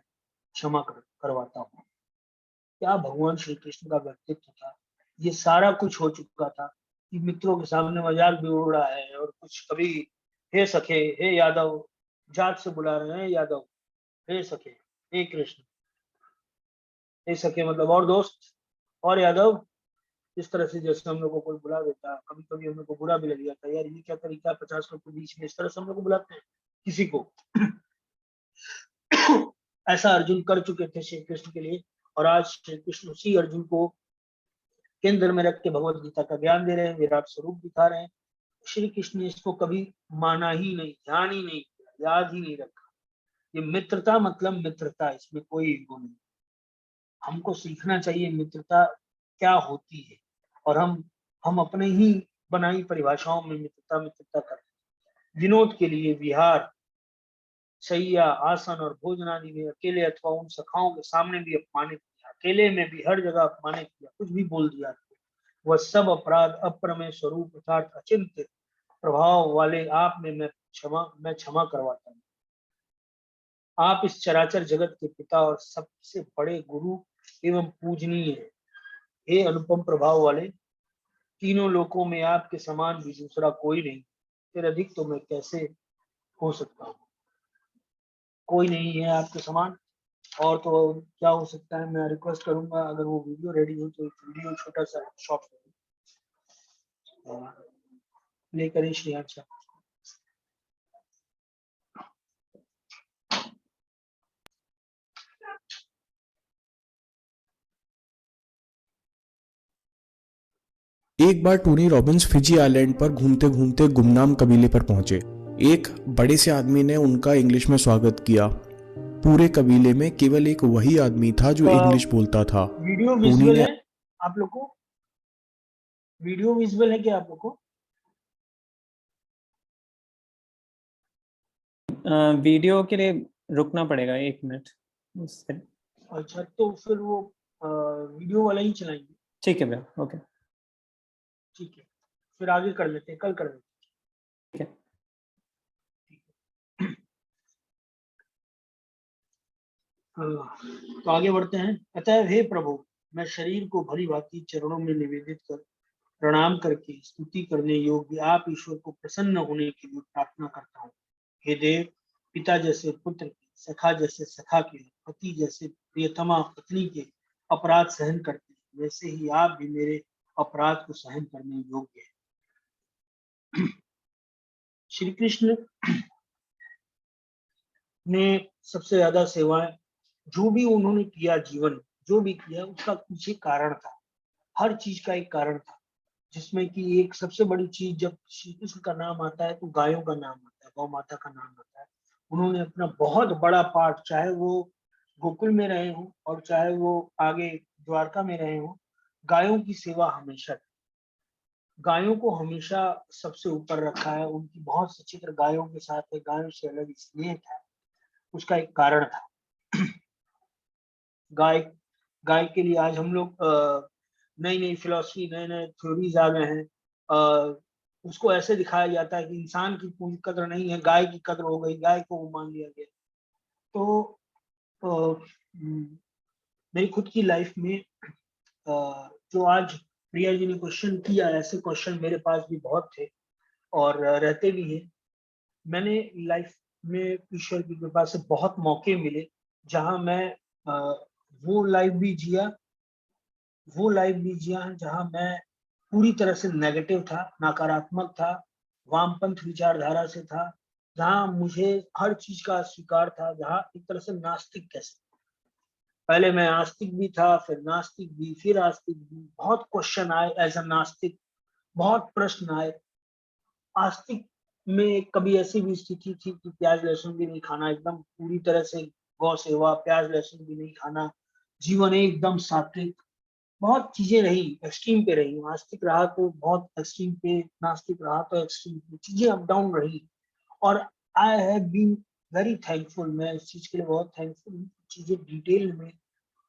क्षमा करवाता हूँ। क्या भगवान श्री कृष्ण का व्यक्तित्व था। ये सारा कुछ हो चुका था कि मित्रों के सामने मजाक भी उड़ रहा है, और कुछ कभी हे सखे, हे यादव, जात से बुला रहे हैं यादव, हे सखे, हे कृष्ण, हे सखे मतलब और दोस्त और यादव, इस तरह से जैसे हम लोग को कोई बुला देता है। कभी कभी हम लोग को बुरा भी लग जाता है, यार ये क्या तरीका है 50 लोग के बीच में इस तरह से हम लोग को बुलाते हैं किसी को। ऐसा अर्जुन कर चुके थे श्री कृष्ण के लिए, और आज श्री कृष्ण उसी अर्जुन को केंद्र में रख के भगवत गीता का ज्ञान दे रहे हैं, विराट स्वरूप दिखा रहे हैं। श्री कृष्ण ने इसको कभी माना ही नहीं, ध्यान ही नहीं किया, याद ही नहीं रखा। ये मित्रता मतलब मित्रता, इसमें कोई ईगो नहीं। हमको सीखना चाहिए मित्रता क्या होती है, और हम अपने ही बनाई परिभाषाओं में मित्रता करते हैं। विनोद के लिए विहार, शैया, आसन और भोजन आदि में अकेले अथवा उन सखाओं के सामने भी अपमानित किया, अकेले में भी हर जगह अपमानित किया, कुछ भी बोल दिया, वह सब अपराध अप्रमेय स्वरूप अर्थात अचिंत्य प्रभाव वाले आप में मैं क्षमा करवाता हूँ। आप इस चराचर जगत के पिता और सबसे बड़े गुरु एवं पूजनीय है। हे अनुपम प्रभाव वाले, तीनों लोकों में आपके समान भी दूसरा कोई नहीं, फिर अधिक तो मैं कैसे हो सकता हूँ। कोई नहीं है आपके समान, और तो क्या हो सकता है। मैं रिक्वेस्ट करूंगा अगर वो वीडियो रेडी हो तो एक वीडियो छोटा सा शॉर्ट प्ले करें श्रेयांश। एक बार टोनी रॉबिन्स फिजी आइलैंड पर घूमते घूमते गुमनाम कबीले पर पहुंचे। एक बड़े से आदमी ने उनका इंग्लिश में स्वागत किया। पूरे कबीले में केवल एक वही आदमी था जो इंग्लिश बोलता था। वीडियो टोनी विजुअल ने है आप लोग को? वीडियो विजुअल है क्या आप लोग को? वीडियो के लिए रुकना पड़ेगा 1 मिनट। अच्छा, तो फिर वो वीडियो वाला ही चलाएंगे। ठीक है भैया, ओके ठीक है, फिर आगे कर लेते हैं, कल कर लेते ठीक है। हैं। तो आगे बढ़ते हैं। अतः हे प्रभु, मैं शरीर को भली भांति चरणों में निवेदित कर प्रणाम करके स्तुति करने योग्य आप ईश्वर को प्रसन्न होने के लिए प्रार्थना करता हूँ। हे देव, पिता जैसे पुत्र के, सखा जैसे सखा के, पति जैसे प्रियतमा पत्नी के अपराध सहन करते हैं, वैसे ही आप भी मेरे अपराध को सहन करने योग्य है। श्री कृष्ण ने सबसे ज्यादा सेवाएं, जो भी उन्होंने किया, जीवन जो भी किया उसका पीछे कारण था। हर चीज का एक कारण था, जिसमें कि एक सबसे बड़ी चीज, जब श्री कृष्ण का नाम आता है तो गायों का नाम आता है, गौ माता का नाम आता है। उन्होंने अपना बहुत बड़ा पार्ट, चाहे वो गोकुल में रहे हो और चाहे वो आगे द्वारका में रहे हो, गायों की सेवा हमेशा की। गायों को हमेशा सबसे ऊपर रखा है। उनकी बहुत सचित्र गायों के साथ है, गायों से अलग स्नेह था, उसका एक कारण था। गाय गाय के लिए आज हम लोग नई नई फिलॉसफी, नए नए थ्योरीज आ गए हैं। उसको ऐसे दिखाया जाता है कि इंसान की कोई कद्र नहीं है, गाय की कद्र हो गई, गाय को वो मान लिया गया। तो मेरी खुद की लाइफ में जो आज प्रिया जी ने क्वेश्चन किया, ऐसे क्वेश्चन मेरे पास भी बहुत थे और रहते भी हैं। मैंने लाइफ में ईश्वर की कृपा से बहुत मौके मिले जहां मैं वो लाइफ भी जिया, जहां मैं पूरी तरह से नेगेटिव था, नकारात्मक था, वामपंथ विचारधारा से था, जहां मुझे हर चीज का स्वीकार था, जहां एक तरह से नास्तिक कैसे, पहले मैं आस्तिक भी था, फिर नास्तिक भी, फिर आस्तिक भी। बहुत क्वेश्चन आए एज अ नास्तिक, बहुत प्रश्न आए। आस्तिक में कभी ऐसी भी स्थिति थी कि प्याज लहसुन भी नहीं खाना, एकदम पूरी तरह से गौ सेवा, प्याज लहसुन भी नहीं खाना, जीवन एकदम सात्विक, बहुत चीजें रही, एक्सट्रीम पे रही। नास्तिक रहा तो बहुत एक्सट्रीम पे, नास्तिक रहा तो एक्सट्रीम पे, चीजें अप डाउन रही। और I have been very thankful, मैं इस चीज के लिए बहुत थैंकफुल हूँ। चीजें डिटेल में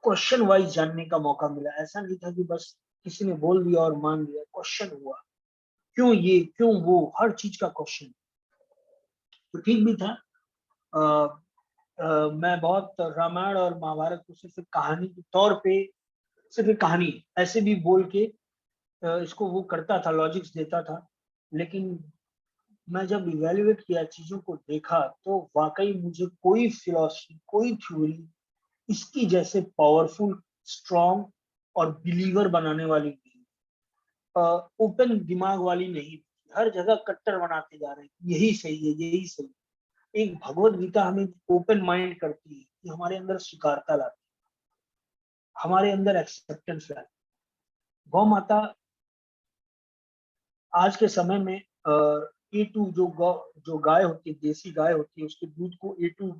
क्वेश्चन वाइज जानने का मौका मिला। ऐसा नहीं था कि बस किसी ने बोल दिया और मान लिया, क्वेश्चन हुआ, क्यों ये, क्यों वो, हर चीज का क्वेश्चन। तो ठीक भी था। मैं बहुत रामायण और महाभारत को सिर्फ एक कहानी के तौर पे, सिर्फ एक कहानी ऐसे भी बोल के इसको वो करता था, लॉजिक्स देता था। लेकिन मैं जब इवेल्युएट किया, चीजों को देखा, तो वाकई मुझे कोई फिलॉसफी, कोई थ्योरी इसकी जैसे पावरफुल, स्ट्रॉन्ग और बिलीवर बनाने वाली नहीं, ओपन दिमाग वाली नहीं। हर जगह कट्टर बनाते जा रहे हैं, यही सही है, यही सही है। एक भगवत गीता हमें ओपन माइंड करती है कि हमारे अंदर स्वीकारता लाती है, हमारे अंदर एक्सेप्टेंस लाती है। गौ माता आज के समय में A2 जो गाय होती है, देसी गाय होती है, उसके दूध को A2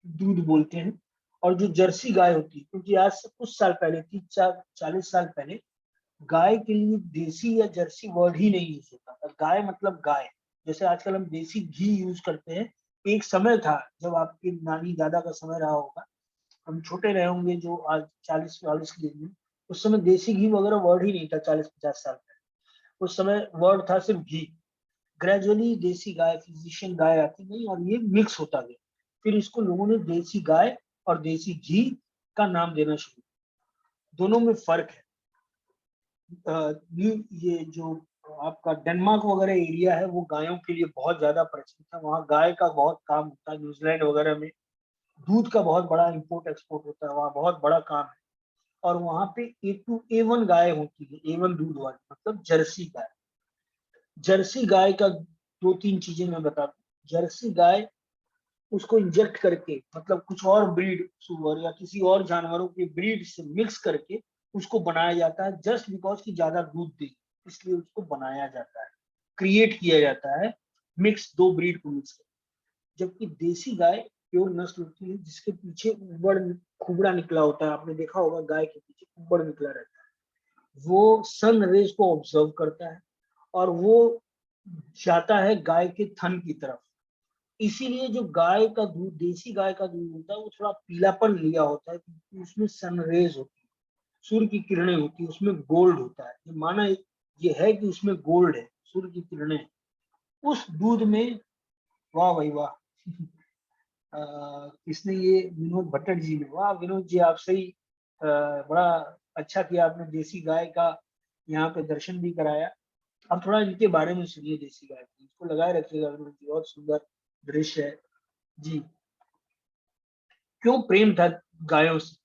दूध बोलते हैं। और जो जर्सी गाय होती है, क्योंकि आज से कुछ साल पहले, 30-40 साल पहले, गाय के लिए देसी या जर्सी वर्ड ही नहीं यूज होता था। गाय मतलब गाय। जैसे आजकल हम देसी घी यूज करते हैं, एक समय था जब आपके नानी दादा का समय रहा होगा, हम छोटे रहे होंगे, जो आज 40-40 की एज में, उस समय देसी घी वगैरह वर्ड ही नहीं था। 40-50 साल पहले उस समय वर्ड था सिर्फ घी। ग्रेजुअली देसी गाय, फिजिशियन गाय आती गई और ये मिक्स होता गया। फिर इसको लोगों ने देसी गाय और देसी घी का नाम देना शुरू किया। दोनों में फर्क है। ये जो आपका डेनमार्क वगैरह एरिया है, वो गायों के लिए बहुत ज्यादा प्रचलित है। वहाँ गाय का बहुत काम होता है। न्यूजीलैंड वगैरह में दूध का बहुत बड़ा इंपोर्ट एक्सपोर्ट होता है, वहाँ बहुत बड़ा काम है। और वहाँ पे A2 A1 गाय होती है, A1 दूध वाली, मतलब जर्सी गाय। जर्सी गाय का 2-3 चीजें मैं बता दूं। जर्सी गाय, उसको इंजेक्ट करके, मतलब कुछ और ब्रीड, सुअर या किसी और जानवरों की ब्रीड से मिक्स करके उसको बनाया जाता है, जस्ट बिकॉज की ज्यादा दूध दे, इसलिए उसको बनाया जाता है, क्रिएट किया जाता है, मिक्स, दो ब्रीड को मिक्स कर। जबकि देसी गाय प्योर नस्ल होती है, जिसके पीछे उबड़ खुबड़ा निकला होता है। आपने देखा होगा गाय के पीछे उबड़ निकला रहता है। वो सन रेज को ऑब्जर्व करता है और वो जाता है गाय के थन की तरफ। इसीलिए जो गाय का दूध, देसी गाय का दूध होता है, वो थोड़ा पीलापन लिया होता है, क्योंकि उसमें सनरेज होती है, सूर्य की किरणें होती है, उसमें गोल्ड होता है। ये माना ये है कि उसमें गोल्ड है, सूर्य की किरणें उस दूध में। वाह भाई वाह! किसने ये? विनोद भट्ट जी ने। वाह विनोद जी, आप सही। बड़ा अच्छा किया आपने, देसी गाय का यहाँ पे दर्शन भी कराया। अब थोड़ा इनके बारे में सुनिए, देसी गाय की। इसको लगाए रखिएगा विनोद जी, बहुत सुंदर दृश्य है जी। क्यों प्रेम था गायों से?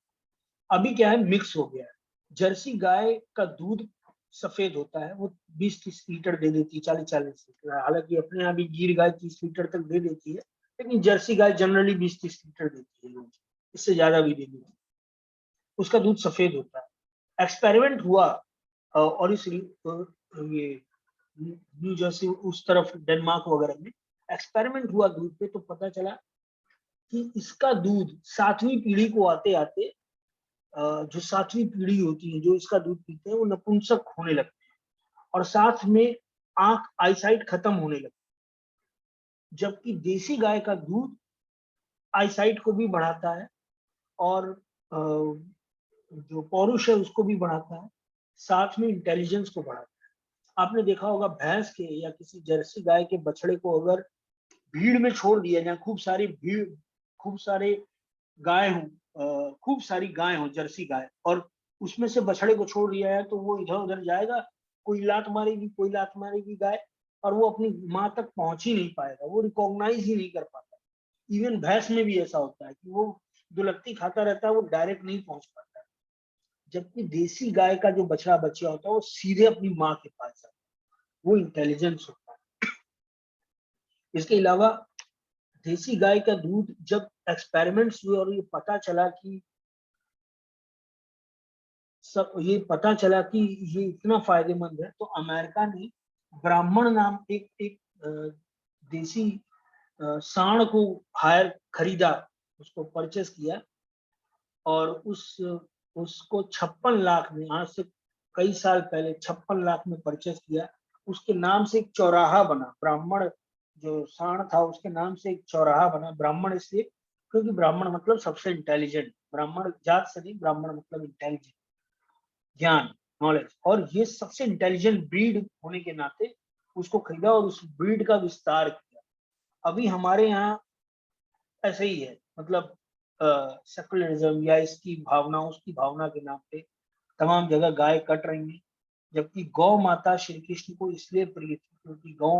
अभी क्या है, मिक्स हो गया है। जर्सी गाय का दूध सफेद होता है, वो 20-30 लीटर दे देती है, 40-40 लीटर। हालांकि अपने यहाँ भी गिर गाय 30 लीटर तक दे देती है, लेकिन जर्सी गाय जनरली 20-30 लीटर देती है रोज, इससे ज्यादा भी दे देती है। उसका दूध सफेद होता है। एक्सपेरिमेंट हुआ और इस ये न्यू जर्सी, उस तरफ डेनमार्क वगैरह में एक्सपेरिमेंट हुआ दूध पे, तो पता चला कि इसका दूध 7वीं पीढ़ी को आते आते, जो 7वीं पीढ़ी होती है जो इसका दूध पीते हैं, वो नपुंसक होने लगते हैं, और साथ में आंख, आईसाइट खत्म होने लगती है। जबकि देसी गाय का दूध आईसाइट को भी बढ़ाता है, और जो पौरुष है उसको भी बढ़ाता है, साथ में इंटेलिजेंस को बढ़ाता है। आपने देखा होगा भैंस के या किसी जर्सी गाय के बछड़े को अगर भीड़ में छोड़ दिया जाए, खूब सारी भीड़, खूब सारे गाय हो, खूब सारी गाय हो, जर्सी गाय, और उसमें से बछड़े को छोड़ दिया है, तो वो इधर उधर जाएगा, कोई लात मारेगी, कोई लात मारेगी गाय, और वो अपनी माँ तक पहुंच ही नहीं पाएगा, वो रिकॉग्नाइज ही नहीं कर पाता। इवन भैंस में भी ऐसा होता है कि वो दुलत्ती खाता रहता है, वो डायरेक्ट नहीं पहुंच पाता। जबकि देसी गाय का जो बछड़ा बच्चा होता है, वो सीधे अपनी माँ के पास जाता है, वो इंटेलिजेंस होता है। इसके अलावा देसी गाय का दूध, जब एक्सपेरिमेंट्स हुए और ये पता चला कि ये इतना फायदेमंद है, तो अमेरिका ने ब्राह्मण नाम एक देसी सांड को खरीदा, उसको परचेस किया, और उसको 56 लाख में, आज से कई साल पहले 56 लाख में परचेस किया। उसके नाम से एक चौराहा बना, ब्राह्मण जो सांड था उसके नाम से एक चौराहा बना। ब्राह्मण इसलिए क्योंकि ब्राह्मण मतलब सबसे इंटेलिजेंट, ब्राह्मण जात से नहीं, ब्राह्मण मतलब इंटेलिजेंट, ज्ञान, नॉलेज, और ये सबसे इंटेलिजेंट ब्रीड होने के नाते उसको खरीदा और उस ब्रीड का विस्तार किया। अभी हमारे यहाँ ऐसे ही है, मतलब सेकुलरिज्म या इसकी भावना उसकी भावना के नाम पे तमाम जगह गाय कट रही हैं, जबकि गौ माता श्री कृष्ण को इसलिए प्रिय थी क्योंकि गौ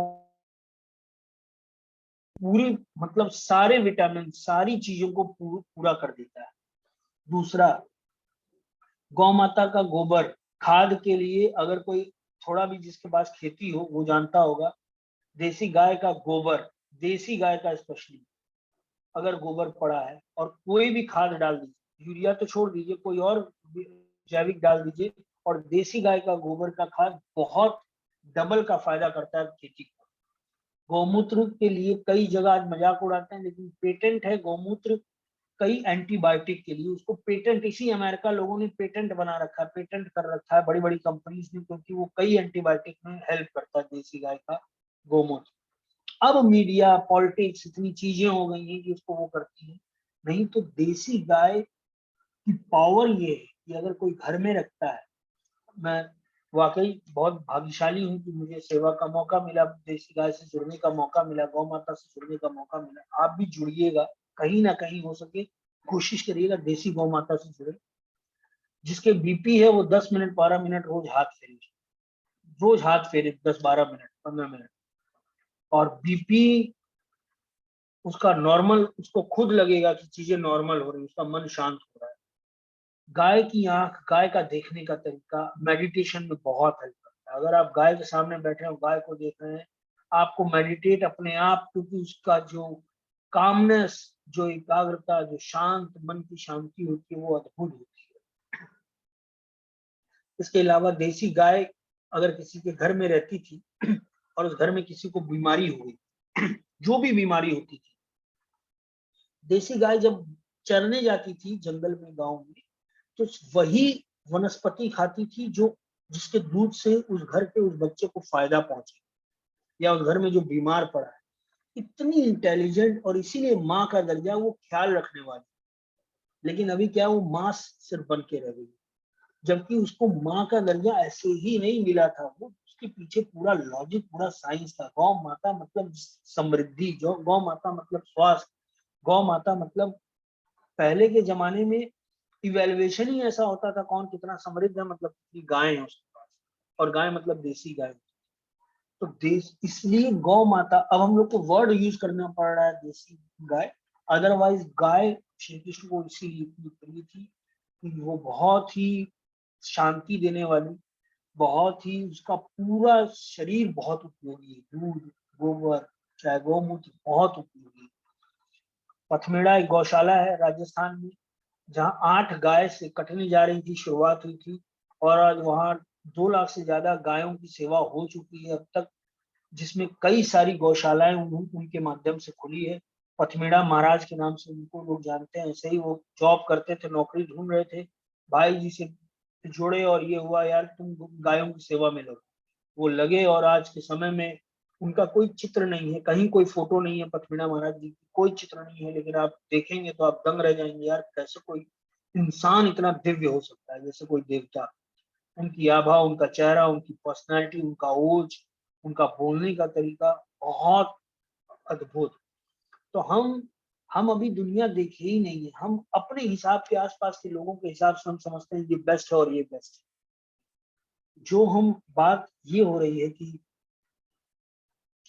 पूरी मतलब सारे विटामिन सारी चीजों को पूरा कर देता है। दूसरा, गौ माता का गोबर खाद के लिए, अगर कोई थोड़ा भी जिसके पास खेती हो वो जानता होगा, देसी गाय का गोबर, देसी गाय का स्पेशली अगर गोबर पड़ा है और कोई भी खाद डाल दीजिए, यूरिया तो छोड़ दीजिए, कोई और जैविक डाल दीजिए, और देसी गाय का गोबर का खाद बहुत डबल का फायदा करता है खेती को। गौमूत्र के लिए कई जगह आज मजाक उड़ाते हैं, लेकिन पेटेंट है गौमूत्र कई एंटीबायोटिक के लिए, उसको पेटेंट इसी अमेरिका लोगों ने पेटेंट बना रखा है, पेटेंट कर रखा है बड़ी बड़ी कंपनीज ने, क्योंकि वो कई एंटीबायोटिक में हेल्प करता है देसी गाय का गोमूत्र। अब मीडिया पॉलिटिक्स इतनी चीजें हो गई हैं कि उसको वो करती है, नहीं तो देसी गाय की पावर ये है कि अगर कोई घर में रखता है, मैं वाकई बहुत भाग्यशाली हूँ कि मुझे सेवा का मौका मिला, देसी गाय से जुड़ने का मौका मिला, गौ माता से जुड़ने का मौका मिला। आप भी जुड़िएगा, कहीं ना कहीं हो सके कोशिश करिएगा देसी गौ माता से जुड़े। जिसके बीपी है वो 10 मिनट 12 मिनट रोज हाथ फेरे, रोज हाथ फेरे 10 12 मिनट 15 मिनट, और बीपी उसका नॉर्मल, उसको खुद लगेगा कि चीजें नॉर्मल हो रही, उसका मन शांत हो रहा है। गाय की आंख, गाय का देखने का तरीका मेडिटेशन में बहुत हेल्प करता है। अगर आप गाय के सामने बैठे हो, गाय को देख रहे हैं, आपको मेडिटेट अपने आप, क्योंकि उसका जो कामनेस, जो एकाग्रता, जो शांत मन की शांति होती है वो अद्भुत होती है। इसके अलावा देसी गाय अगर किसी के घर में रहती थी और उस घर में किसी को बीमारी हो गई, जो भी बीमारी होती थी, देसी गाय जब चरने जाती थी जंगल में गांव में, तो वही वनस्पति खाती थी जो जिसके दूध से उस घर के उस बच्चे को फायदा पहुंचे, या उस घर में जो बीमार पड़ा है। इतनी इंटेलिजेंट, और इसीलिए माँ का दर्जा वो ख्याल रखने वाली। लेकिन अभी क्या, वो माँ सिर्फ बन के रह गई, जबकि उसको माँ का दर्जा ऐसे ही नहीं मिला था, वो उसके पीछे पूरा लॉजिक, पूरा साइंस था। गौ माता मतलब समृद्धि, जो गौ माता मतलब स्वास्थ्य, गौ माता मतलब पहले के जमाने में इवेल्युएशन ही ऐसा होता था, कौन कितना समृद्ध है, मतलब कितनी गाय है उसके पास, और गाय मतलब देसी गाय। तो देश, इसलिए गौ माता, अब हम लोग को वर्ड यूज करना पड़ रहा है देसी गाय, अदरवाइज गाय श्री कृष्ण को इसीलिए इतनी प्रिय थी कि वो बहुत ही शांति देने वाली, बहुत ही, उसका पूरा शरीर बहुत उपयोगी है, दूध, गोबर, चाहे गौमूत्र बहुत उपयोगी है। पथमेड़ा एक गौशाला है राजस्थान में, जहाँ 8 गाय से कटने जा रही थी, शुरुआत हुई थी, और आज वहाँ 2 लाख से ज्यादा गायों की सेवा हो चुकी है अब तक, जिसमें कई सारी गौशालाएं उनके माध्यम से खुली है। पथमेड़ा महाराज के नाम से उनको लोग जानते हैं। ऐसे ही वो जॉब करते थे, नौकरी ढूंढ रहे थे, भाई जी से जुड़े और ये हुआ यार तुम गायों की सेवा में लगो, वो लगे, और आज के समय में उनका कोई चित्र नहीं है, कहीं कोई फोटो नहीं है पथमेड़ा महाराज जी की, कोई चित्र नहीं है, लेकिन आप देखेंगे तो आप दंग रह जाएंगे, यार कैसे कोई इंसान इतना दिव्य हो सकता है, जैसे कोई देवता। उनकी आभा, उनका चेहरा, उनकी पर्सनैलिटी, उनका ओज, उनका बोलने का तरीका बहुत अद्भुत। तो हम अभी दुनिया देखे ही नहीं है, हम अपने हिसाब के आसपास के लोगों के हिसाब से हम समझते हैं ये बेस्ट है और ये बेस्ट है। जो हम बात ये हो रही है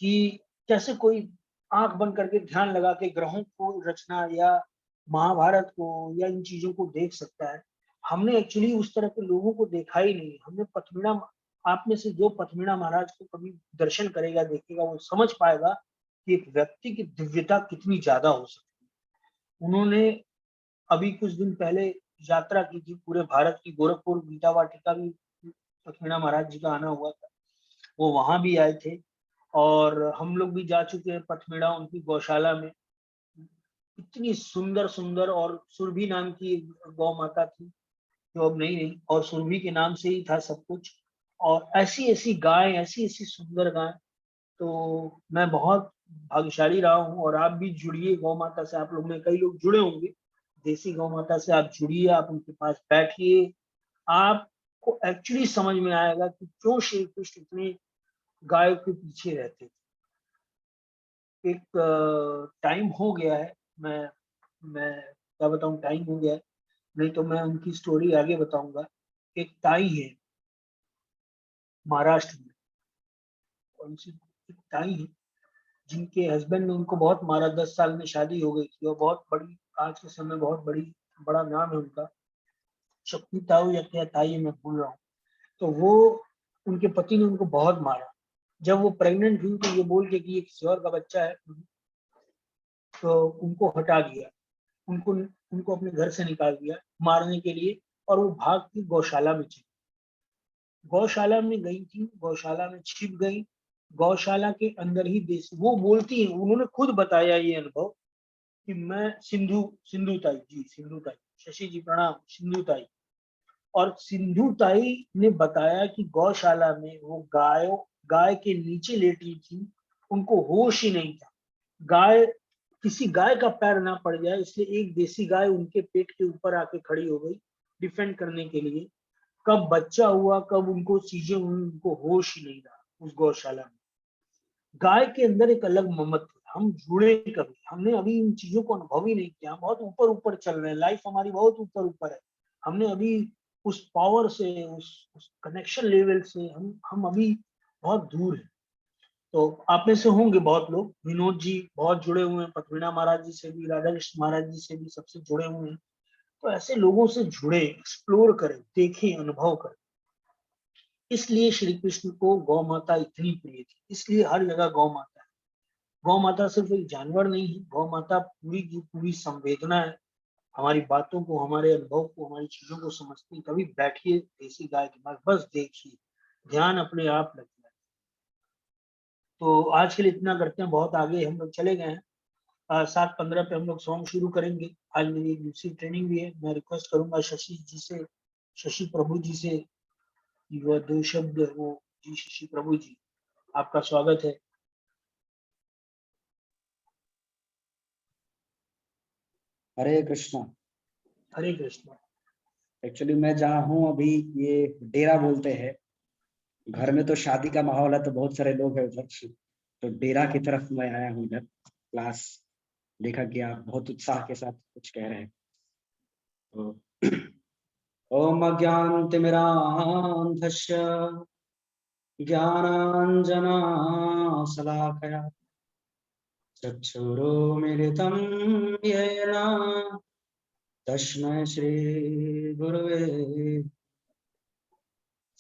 कि कैसे कोई आंख बंद करके ध्यान लगा के ग्रहों को रचना या महाभारत को या इन चीजों को देख सकता है, हमने एक्चुअली उस तरह के लोगों को देखा ही नहीं। हमने पथमीड़ा, आप में से जो पथमीड़ा महाराज को कभी दर्शन करेगा, देखेगा, वो समझ पाएगा कि एक व्यक्ति की दिव्यता कितनी ज्यादा हो सकती है। उन्होंने अभी कुछ दिन पहले यात्रा की थी पूरे भारत की, गोरखपुर गीता वाटिका भी पथमीड़ा महाराज जी का आना हुआ था, वो वहां भी आए थे, और हम लोग भी जा चुके हैं पथमेड़ा उनकी गौशाला में। इतनी सुंदर सुंदर, और सुरभि नाम की गौ माता थी जो अब नहीं रही, और सुरभि के नाम से ही था सब कुछ, और ऐसी ऐसी गाय, ऐसी ऐसी सुंदर गाय। तो मैं बहुत भाग्यशाली रहा हूँ, और आप भी जुड़िए गौ माता से, आप लोग में कई लोग जुड़े होंगे देसी गौ माता से आप जुड़िए, आप उनके पास बैठिए, आपको एक्चुअली समझ में आएगा कि क्यों श्री कृष्ण इतने गायों के पीछे रहते थे। एक टाइम हो गया है, मैं क्या बताऊं, टाइम हो गया है, नहीं तो मैं उनकी स्टोरी आगे बताऊंगा। एक ताई है महाराष्ट्र में, उनसे एक ताई है जिनके हस्बैंड ने उनको बहुत मारा, 10 साल में शादी हो गई थी, और बहुत बड़ी, आज के समय बहुत बड़ा नाम है उनका, शक्ति ताऊ या क्या ताई है, मैं भूल रहा हूँ। तो वो, उनके पति ने उनको बहुत मारा। जब वो प्रेग्नेंट हुई तो ये बोल के कि ये किसी और का बच्चा है, तो उनको हटा दिया, उनको उनको अपने घर से निकाल दिया मारने के लिए, और वो भाग के गौशाला में चली, गौशाला में गई थी, गौशाला में छिप गई, गौशाला के अंदर ही देश, वो बोलती है, उन्होंने खुद बताया ये अनुभव कि मैं सिंधु ताई जी, सिंधु ताई, शशि जी प्रणाम, सिंधु ताई। और सिंधु ताई ने बताया कि गौशाला में वो गाय के नीचे लेटी थी, उनको होश ही नहीं था, गाय, किसी गाय का पैर ना पड़ जाए इसलिए एक देसी गाय उनके पेट के ऊपर आके खड़ी हो गई डिफेंड करने के लिए। कब बच्चा हुआ, कब उनको चीजें, उनको होश ही नहीं रहा उस गौशाला में। गाय के अंदर एक अलग ममत्व है, हम जुड़े कभी, हमने अभी इन चीजों को अनुभव ही नहीं किया, हम बहुत ऊपर ऊपर चल रहे हैं, लाइफ हमारी बहुत ऊपर ऊपर है, हमने अभी उस पावर से, उस कनेक्शन लेवल से हम अभी बहुत दूर है। तो आप में से होंगे बहुत लोग, विनोद जी बहुत जुड़े हुए हैं, पथवीणा महाराज जी से भी, राधा कृष्ण महाराज जी से भी, सबसे जुड़े हुए हैं। तो ऐसे लोगों से जुड़े, एक्सप्लोर करें, देखें, अनुभव करें। इसलिए श्री कृष्ण को गौ माता इतनी प्रिय थी, इसलिए हर जगह गौ माता है। गौ माता सिर्फ एक जानवर नहीं है, गौ माता पूरी की पूरी संवेदना है, हमारी बातों को, हमारे अनुभव को, हमारी चीजों को समझती है। कभी बैठिए देसी गाय के पास, बस देखिए, ध्यान अपने आप लग जाए। तो आज के लिए इतना करते हैं, बहुत आगे हम लोग चले गए हैं। 7:15 पे हम लोग सॉन्ग शुरू करेंगे। आज मेरी एक दूसरी ट्रेनिंग भी है, मैं रिक्वेस्ट करूंगा शशि जी से, शशि प्रभु जी से, कि वह 2 शब्द वो, जी शशि प्रभु जी, आपका स्वागत है। हरे कृष्णा। हरे कृष्ण। एक्चुअली मैं जहाँ हूँ अभी, ये डेरा बोलते हैं। घर में तो शादी का माहौल है, तो बहुत सारे लोग हैं उधर, तो डेरा की तरफ मैं आया हूँ इधर क्लास। देखा कि आप बहुत उत्साह के साथ कुछ कह रहे हैं। तो ओम अज्ञानतिमिरान्धस्य ज्ञानाञ्जनशलाकया चक्षुरुन्मीलितं येन तस्मै श्रीगुरवे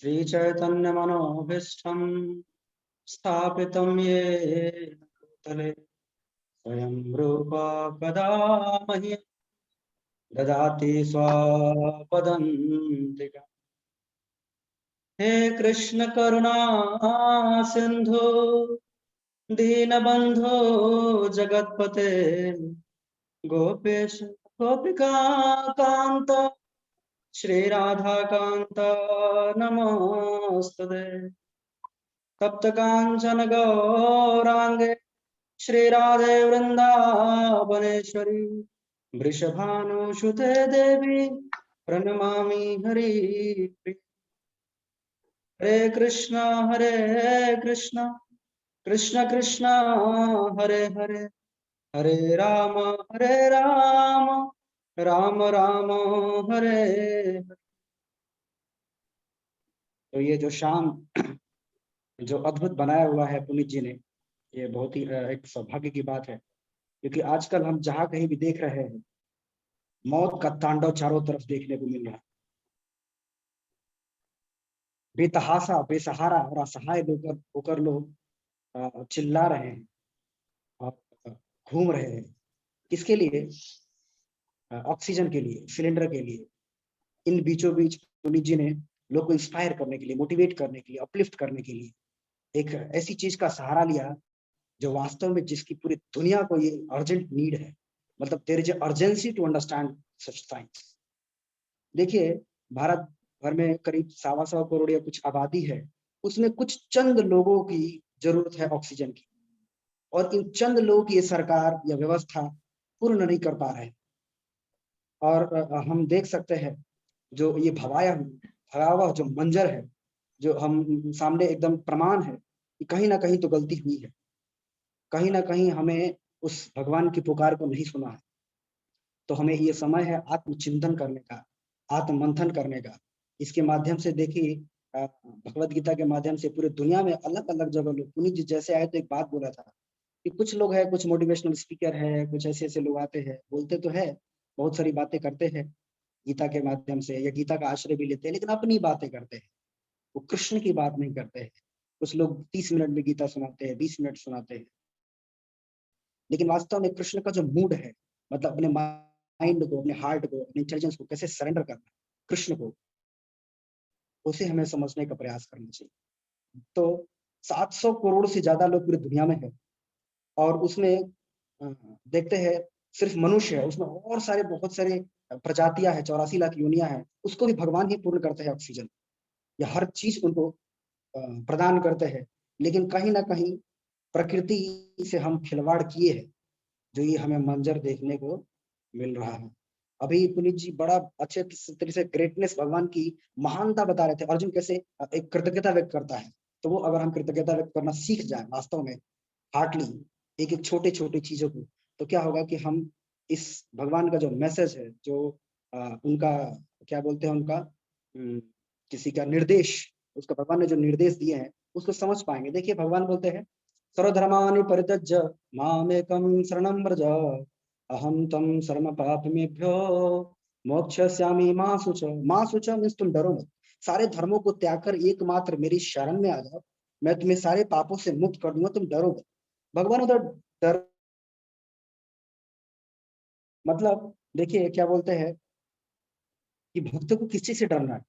श्रीचैतन्यमनोभीष्टं स्थापितं येन भूतले स्वयं रूपा कदा मह्यं ददाति स्वपदान्तिकम्। हे कृष्ण करुणा सिंधु दीनबंधो जगतपते गोपेश गोपिका कांत श्री राधा कांत नमोस्तुते। तप्त कांचन गौरांगे श्री राधे वृंदावनेश्वरी वृषभानुसुते देवी प्रणमामि हरि। हरे कृष्णा कृष्ण कृष्ण हरे हरे, हरे राम राम राम हरे हरे। तो ये जो शाम जो अद्भुत बनाया हुआ है पुनीत जी ने, ये बहुत ही एक सौभाग्य की बात है, क्योंकि आजकल हम जहाँ कहीं भी देख रहे हैं, मौत का तांडव चारों तरफ देखने को मिल रहा है। बेतहासा, बेसहारा और असहाय होकर लोग चिल्ला रहे हैं और घूम रहे हैं। किसके लिए? ऑक्सीजन के लिए, सिलेंडर के लिए। इन बीचों बीच पुनीत जी ने लोग को इंस्पायर करने के लिए, मोटिवेट करने के लिए, अपलिफ्ट करने के लिए एक ऐसी चीज का सहारा लिया जो वास्तव में जिसकी पूरी दुनिया को ये अर्जेंट नीड है। मतलब there is urgency to understand such science. देखिए, भारत भर में करीब 1.25 करोड़ या कुछ आबादी है, उसमें कुछ चंद लोगों की जरूरत है ऑक्सीजन की, और इन चंद लोगों की ये सरकार या व्यवस्था पूर्ण नहीं कर पा रहे। और हम देख सकते हैं जो ये भयावह जो मंजर है, जो हम सामने एकदम प्रमाण है कि कहीं ना कहीं तो गलती हुई है, कहीं ना कहीं हमें उस भगवान की पुकार को नहीं सुना है। तो हमें ये समय है आत्मचिंतन करने का, आत्ममंथन करने का। इसके माध्यम से देखिए भगवत गीता के माध्यम से पूरे दुनिया में अलग अलग जगह लोग, पुनीत जी जैसे आए तो एक बात बोला था कि कुछ लोग हैं, कुछ मोटिवेशनल स्पीकर है, कुछ ऐसे ऐसे लोग आते हैं, बोलते तो है, बहुत सारी बातें करते हैं गीता के माध्यम से, या गीता का आश्रय भी लेते हैं, लेकिन अपनी बातें करते हैं, वो कृष्ण की बात नहीं करते हैं। कुछ लोग 30 मिनट में गीता सुनाते हैं, 20 मिनट सुनाते हैं, लेकिन वास्तव में कृष्ण का जो मूड है, मतलब अपने माइंड को, अपने हार्ट को, अपने इंटेलिजेंस को कैसे सरेंडर करना है कृष्ण को, उसे हमें समझने का प्रयास करना चाहिए। तो 700 करोड़ से ज्यादा लोग पूरी दुनिया में है, और उसमें देखते हैं सिर्फ मनुष्य है, उसमें और सारे बहुत सारे प्रजातियां हैं, 84 लाख योनियां हैं, उसको भी भगवान ही पूर्ण करते हैं, ऑक्सीजन या हर चीज उनको प्रदान करते हैं। लेकिन कहीं ना कहीं प्रकृति से हम खिलवाड़ किए हैं, जो ये हमें मंजर देखने को मिल रहा है। अभी पुनीत जी बड़ा अच्छे तरीके से ग्रेटनेस, भगवान की महानता बता रहे थे, अर्जुन कैसे एक कृतज्ञता व्यक्त करता है। तो वो अगर हम कृतज्ञता व्यक्त करना सीख जाए वास्तव में, हार्डली, एक एक छोटे छोटे चीजों को, तो क्या होगा कि हम इस भगवान का जो मैसेज है, जो उनका क्या बोलते हैं, उनका किसी का निर्देश, उसका भगवान ने जो निर्देश दिए हैं उसको समझ पाएंगे। देखिए भगवान बोलते हैं सर्वधर्मानि परित्यज्य मामेकं शरणं व्रज अहम तम सर्व पापमेभ्यो मोक्षयिष्यामि मा शुच। मा शुच मीन्स तुम डरो मत, सारे धर्मों को त्याग कर एकमात्र मेरी शरण में आ जाओ, मैं तुम्हें सारे पापों से मुक्त कर दूंगा, तुम डरो मत। भगवान उधर डर, मतलब देखिए क्या बोलते हैं कि भक्त को किस चीज से डरना है।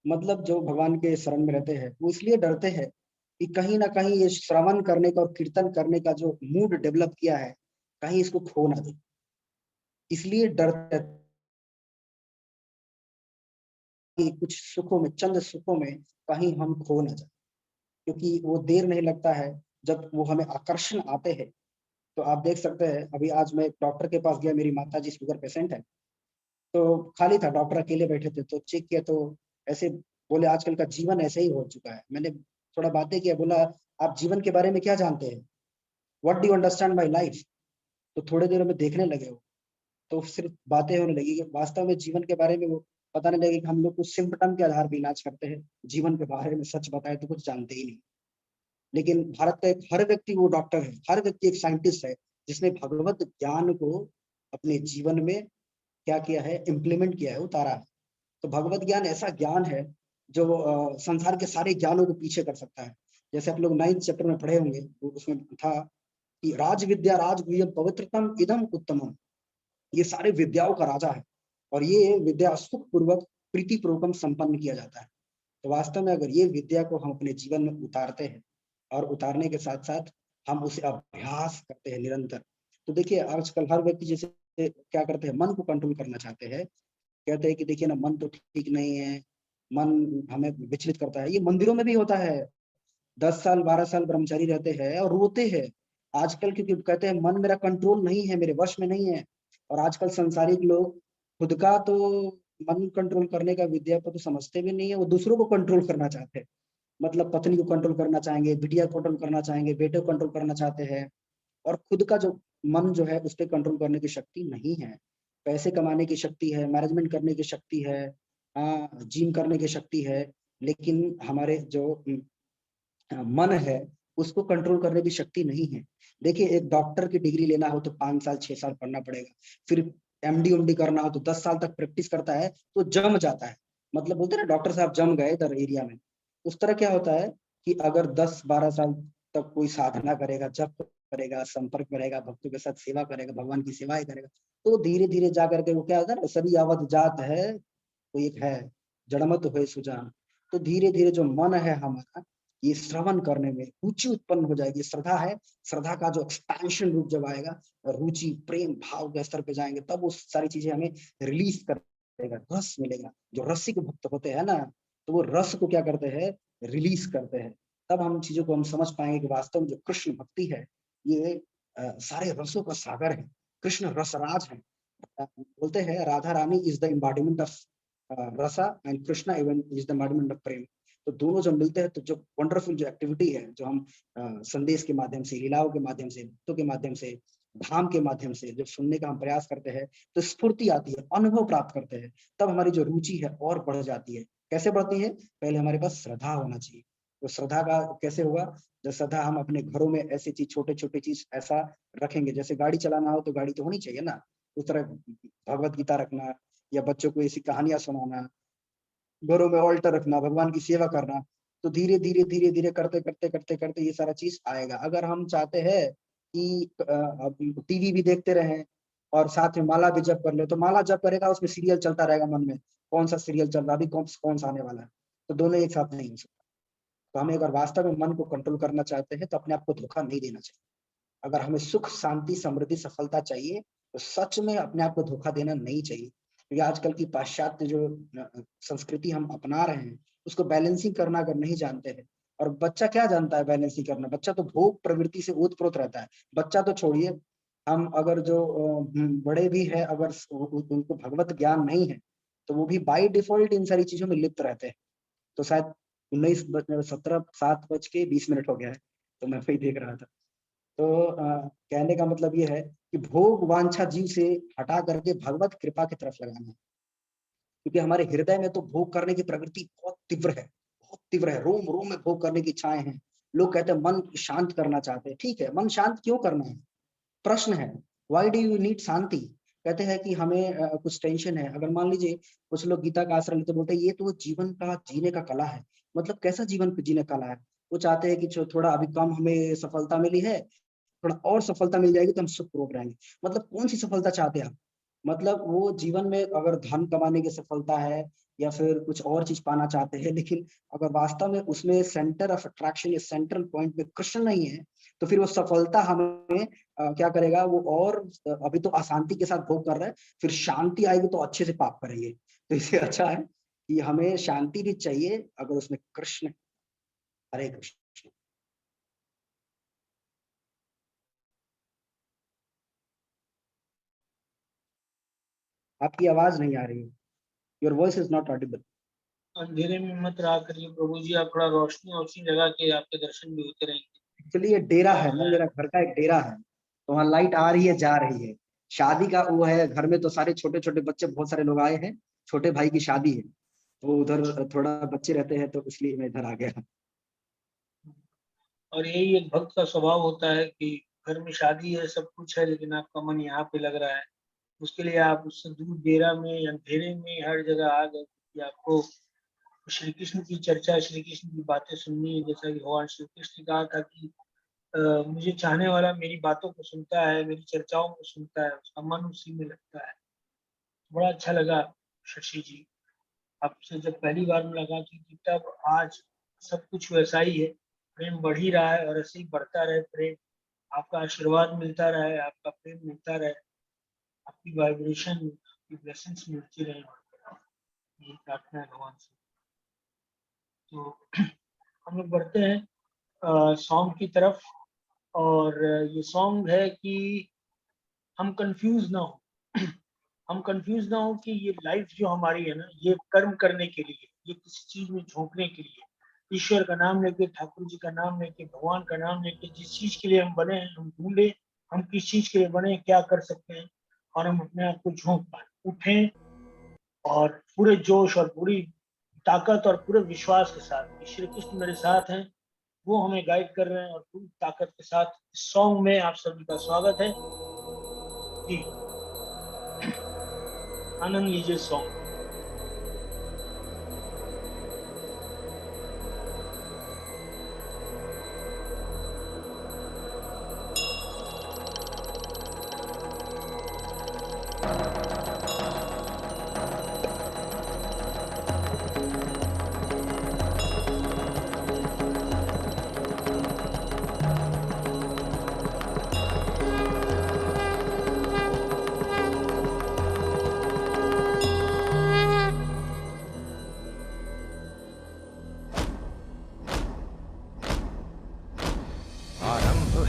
मतलब जो भगवान के शरण में रहते हैं वो इसलिए डरते हैं कि कहीं ना कहीं ये श्रवण करने का और कीर्तन करने का जो मूड डेवलप किया है, कहीं इसको खो ना दे, इसलिए डरते हैं कि कुछ सुखों में, चंद सुखों में कहीं हम खो ना जाए, क्योंकि वो देर नहीं लगता है जब वो हमें आकर्षण आते हैं। तो आप देख सकते हैं, अभी आज मैं एक डॉक्टर के पास गया, मेरी माता जी शुगर पेशेंट है, तो खाली था, डॉक्टर अकेले बैठे थे, तो चेक किया तो ऐसे बोले आजकल का जीवन ऐसे ही हो चुका है। मैंने थोड़ा बातें किया, बोला आप जीवन के बारे में क्या जानते हैं, what do you understand by life. तो थोड़ी देर में देखने लगे वो, तो सिर्फ बातें होने लगी कि वास्तव में जीवन के बारे में वो बताने लगे कि हम लोग कुछ सिम्पटम के आधार पर इलाज करते हैं, जीवन के बारे में सच बताए तो कुछ जानते ही नहीं। लेकिन भारत का एक हर व्यक्ति वो डॉक्टर है, हर व्यक्ति एक साइंटिस्ट है, जिसने भगवत ज्ञान को अपने जीवन में क्या किया है, इम्प्लीमेंट किया है, उतारा है। तो भगवत ज्ञान ऐसा ज्ञान है जो संसार के सारे ज्ञानों को पीछे कर सकता है। जैसे आप लोग 9th चैप्टर में पढ़े होंगे, उसमें था कि राज विद्या राजगुह्यम पवित्रतम इदम उत्तमम, ये सारे विद्याओं का राजा है, और ये विद्या सुख पूर्वक प्रीति पूर्वकम संपन्न किया जाता है। तो वास्तव में अगर ये विद्या को हम अपने जीवन में उतारते हैं, और उतारने के साथ साथ हम उसे अभ्यास करते हैं निरंतर, तो देखिए आजकल हर व्यक्ति जैसे क्या करते हैं, मन को कंट्रोल करना चाहते हैं, कहते हैं कि देखिए ना मन तो ठीक नहीं है, मन हमें विचलित करता है। ये मंदिरों में भी होता है, 10 साल 12 साल ब्रह्मचारी रहते हैं और रोते हैं आजकल, क्योंकि कहते हैं मन मेरा कंट्रोल नहीं है, मेरे वश में नहीं है। और आजकल संसारिक लोग खुद का तो मन कंट्रोल करने का विद्या को तो समझते भी नहीं है, वो दूसरों को कंट्रोल करना चाहते हैं। मतलब पत्नी को कंट्रोल करना चाहेंगे, बिटिया को कंट्रोल करना चाहेंगे, बेटे को कंट्रोल करना चाहते हैं, और खुद का जो मन जो है उस पर कंट्रोल करने की शक्ति नहीं है। पैसे कमाने की शक्ति है, मैनेजमेंट करने की शक्ति है, जिम करने की शक्ति है, लेकिन हमारे जो मन है उसको कंट्रोल करने की शक्ति नहीं है। देखिए एक डॉक्टर की डिग्री लेना हो तो 5 साल 6 साल पढ़ना पड़ेगा, फिर एमडी उमडी करना हो तो 10 साल तक प्रैक्टिस करता है तो जम जाता है। मतलब बोलते हैं ना डॉक्टर साहब जम गए इधर एरिया में, उस तरह क्या होता है कि अगर 10-12 साल तक कोई साधना करेगा, जप करेगा, संपर्क में रहेगा, भक्तों के साथ सेवा करेगा, भगवान की सेवाएं करेगा, तो धीरे धीरे जा करके वो क्या होता है ना, सभी यावत जात है कोई एक है जड़मत हुए सुजान। तो धीरे धीरे जो मन है हमारा, ये श्रवण करने में रुचि उत्पन्न हो जाएगी, श्रद्धा है, श्रद्धा का जो एक्सपेंशन रूप जब आएगा, रुचि प्रेम भाव के स्तर पे जाएंगे, तब वो सारी चीजें हमें रिलीज कर देगा, रस मिलेगा। जो रसिक भक्त होते हैं ना, तो वो रस को क्या करते हैं, रिलीज करते हैं। तब हम चीजों को हम समझ पाएंगे कि वास्तव में जो कृष्ण भक्ति है ये सारे रसों का सागर है, कृष्ण रसराज है। बोलते हैं Radha Rani is the embodiment of rasa and Krishna even is the embodiment of prem. तो दोनों जब मिलते हैं तो जो वंडरफुल जो एक्टिविटी है, जो हम संदेश के माध्यम से, लीलाओं के माध्यम से, नृत्यों के माध्यम से, धाम के माध्यम से जब सुनने का हम प्रयास करते हैं तो स्फूर्ति आती है, अनुभव प्राप्त करते हैं, तब हमारी जो रुचि है और बढ़ जाती है। कैसे बढ़ती है? पहले हमारे पास श्रद्धा होना चाहिए। तो श्रद्धा का कैसे होगा? जब श्रद्धा हम अपने घरों में ऐसी चीज, छोटे छोटे चीज ऐसा रखेंगे, जैसे गाड़ी चलाना हो तो गाड़ी तो होनी चाहिए ना, उस तरह भगवत गीता रखना या बच्चों को ऐसी कहानियां सुनाना, घरों में ऑल्टर रखना, भगवान की सेवा करना, तो धीरे धीरे धीरे धीरे करते करते करते करते ये सारा चीज आएगा। अगर हम चाहते हैं कि टीवी भी देखते रहें और साथ में माला भी जप कर ले, तो माला जप करेगा उसमें सीरियल चलता रहेगा मन में, कौन सा सीरियल चल रहा, अभी कौन सा आने वाला है, तो दोनों एक साथ नहीं हो सकता। तो हमें अगर वास्तव में मन को कंट्रोल करना चाहते हैं तो अपने आप को धोखा नहीं देना चाहिए। अगर हमें सुख, शांति, समृद्धि, सफलता चाहिए तो सच में अपने आप को धोखा देना नहीं चाहिए। क्योंकि आजकल की पाश्चात्य जो संस्कृति हम अपना रहे हैं, उसको बैलेंसिंग करना अगर नहीं जानते हैं, और बच्चा क्या जानता है बैलेंसिंग करना? बच्चा तो भोग प्रवृत्ति से ओतप्रोत रहता है। बच्चा तो छोड़िए, हम अगर जो बड़े भी है, अगर उनको भगवत ज्ञान नहीं है तो वो भी बाय डिफॉल्ट इन सारी चीजों में लिप्त रहते हैं। तो शायद 7:20 हो गया है, तो मैं वही देख रहा था। तो कहने का मतलब ये है कि भोग वांछा जीव से हटा करके भगवत कृपा की तरफ लगाना है। क्योंकि हमारे हृदय में तो भोग करने की प्रवृत्ति बहुत तीव्र है, बहुत तीव्र है, रोम रोम में भोग करने की इच्छाएं हैं। लोग कहते हैं मन शांत करना चाहते हैं, ठीक है, मन शांत क्यों करना है? प्रश्न है, व्हाई डू यू नीड शांति? कहते हैं कि हमें कुछ टेंशन है। अगर मान लीजिए कुछ लोग गीता का आश्रय लेते, बोलते हैं ये तो जीवन का जीने का कला है। मतलब कैसा जीवन जीने का कला है? वो चाहते हैं कि थोड़ा अभी कम हमें सफलता मिली है, थोड़ा और सफलता मिल जाएगी तो हम सुखपूर्वक रहेंगे। मतलब कौन सी सफलता चाहते हैं आप? मतलब वो जीवन में अगर धन कमाने की सफलता है या फिर कुछ और चीज पाना चाहते हैं, लेकिन अगर वास्तव में उसमें सेंटर ऑफ अट्रैक्शन या सेंट्रल पॉइंट में कृष्ण नहीं है, तो फिर वो सफलता हमें क्या करेगा? वो और अभी तो अशांति के साथ भोग कर रहा है, फिर शांति आएगी तो अच्छे से पाप करेंगे। तो इससे अच्छा है कि हमें शांति भी चाहिए अगर उसमें कृष्ण। हरे कृष्ण। आपकी आवाज नहीं आ रही है, your voice is not Audible. अंधेरे में मत रहा करिए प्रभु जी, आप थोड़ा रोशनी रोशनी लगा के आपके दर्शन भी होते रहेंगे। एक्चुअली ये डेरा है ना, मेरा घर का एक डेरा है, तो वहाँ लाइट आ रही है, जा रही है। शादी का वो है, घर में तो सारे छोटे छोटे बच्चे, बहुत सारे लोग आए हैं, छोटे भाई की शादी है, तो उधर थोड़ा बच्चे रहते हैं, तो इसलिए मैं इधर आ गया। और यही एक भक्त का स्वभाव होता है कि घर में शादी है, सब कुछ है, लेकिन आपका मन यहाँ पे लग रहा है। उसके लिए आप उससे दूर डेरा में या अंधेरे में हर जगह आ गए कि आपको श्री कृष्ण की चर्चा, श्री कृष्ण की बातें सुननी है। जैसा कि भगवान श्री कृष्ण ने कहा था कि मुझे चाहने वाला मेरी बातों को सुनता है, मेरी चर्चाओं को सुनता है, उसका मन उसी में लगता है। बड़ा अच्छा लगा शशि जी, आपसे जब पहली बार मुलाकात हुई थी, तब आज सब कुछ वैसा ही है। प्रेम बढ़ ही रहा है और ऐसे ही बढ़ता रहे प्रेम। आपका आशीर्वाद मिलता रहे, आपका प्रेम मिलता रहे, आपकी वाइब्रेशन, आपकी ब्लेसिंग्स मिलती रहे। यही प्रार्थना है भगवान से। तो हम लोग बढ़ते हैं सॉन्ग की तरफ, और ये सॉन्ग है कि हम कंफ्यूज ना हो। हम कंफ्यूज ना हो कि ये लाइफ जो हमारी है ना, ये कर्म करने के लिए, ये किसी चीज में झोंकने के लिए, ईश्वर का नाम लेके, ठाकुर जी का नाम लेके, भगवान का नाम लेके, जिस चीज के लिए हम बने हैं, हम ढूंढे हम किस चीज के लिए बने, क्या कर सकते हैं, और हम अपने आप को झोंक पाए, उठें और पूरे जोश और पूरी ताकत और पूरे विश्वास के साथ कि श्री कृष्ण मेरे साथ हैं, वो हमें गाइड कर रहे हैं, और पूरी ताकत के साथ इस सॉन्ग में आप सभी का स्वागत है जी। आनंद लीजिए सॉन्ग।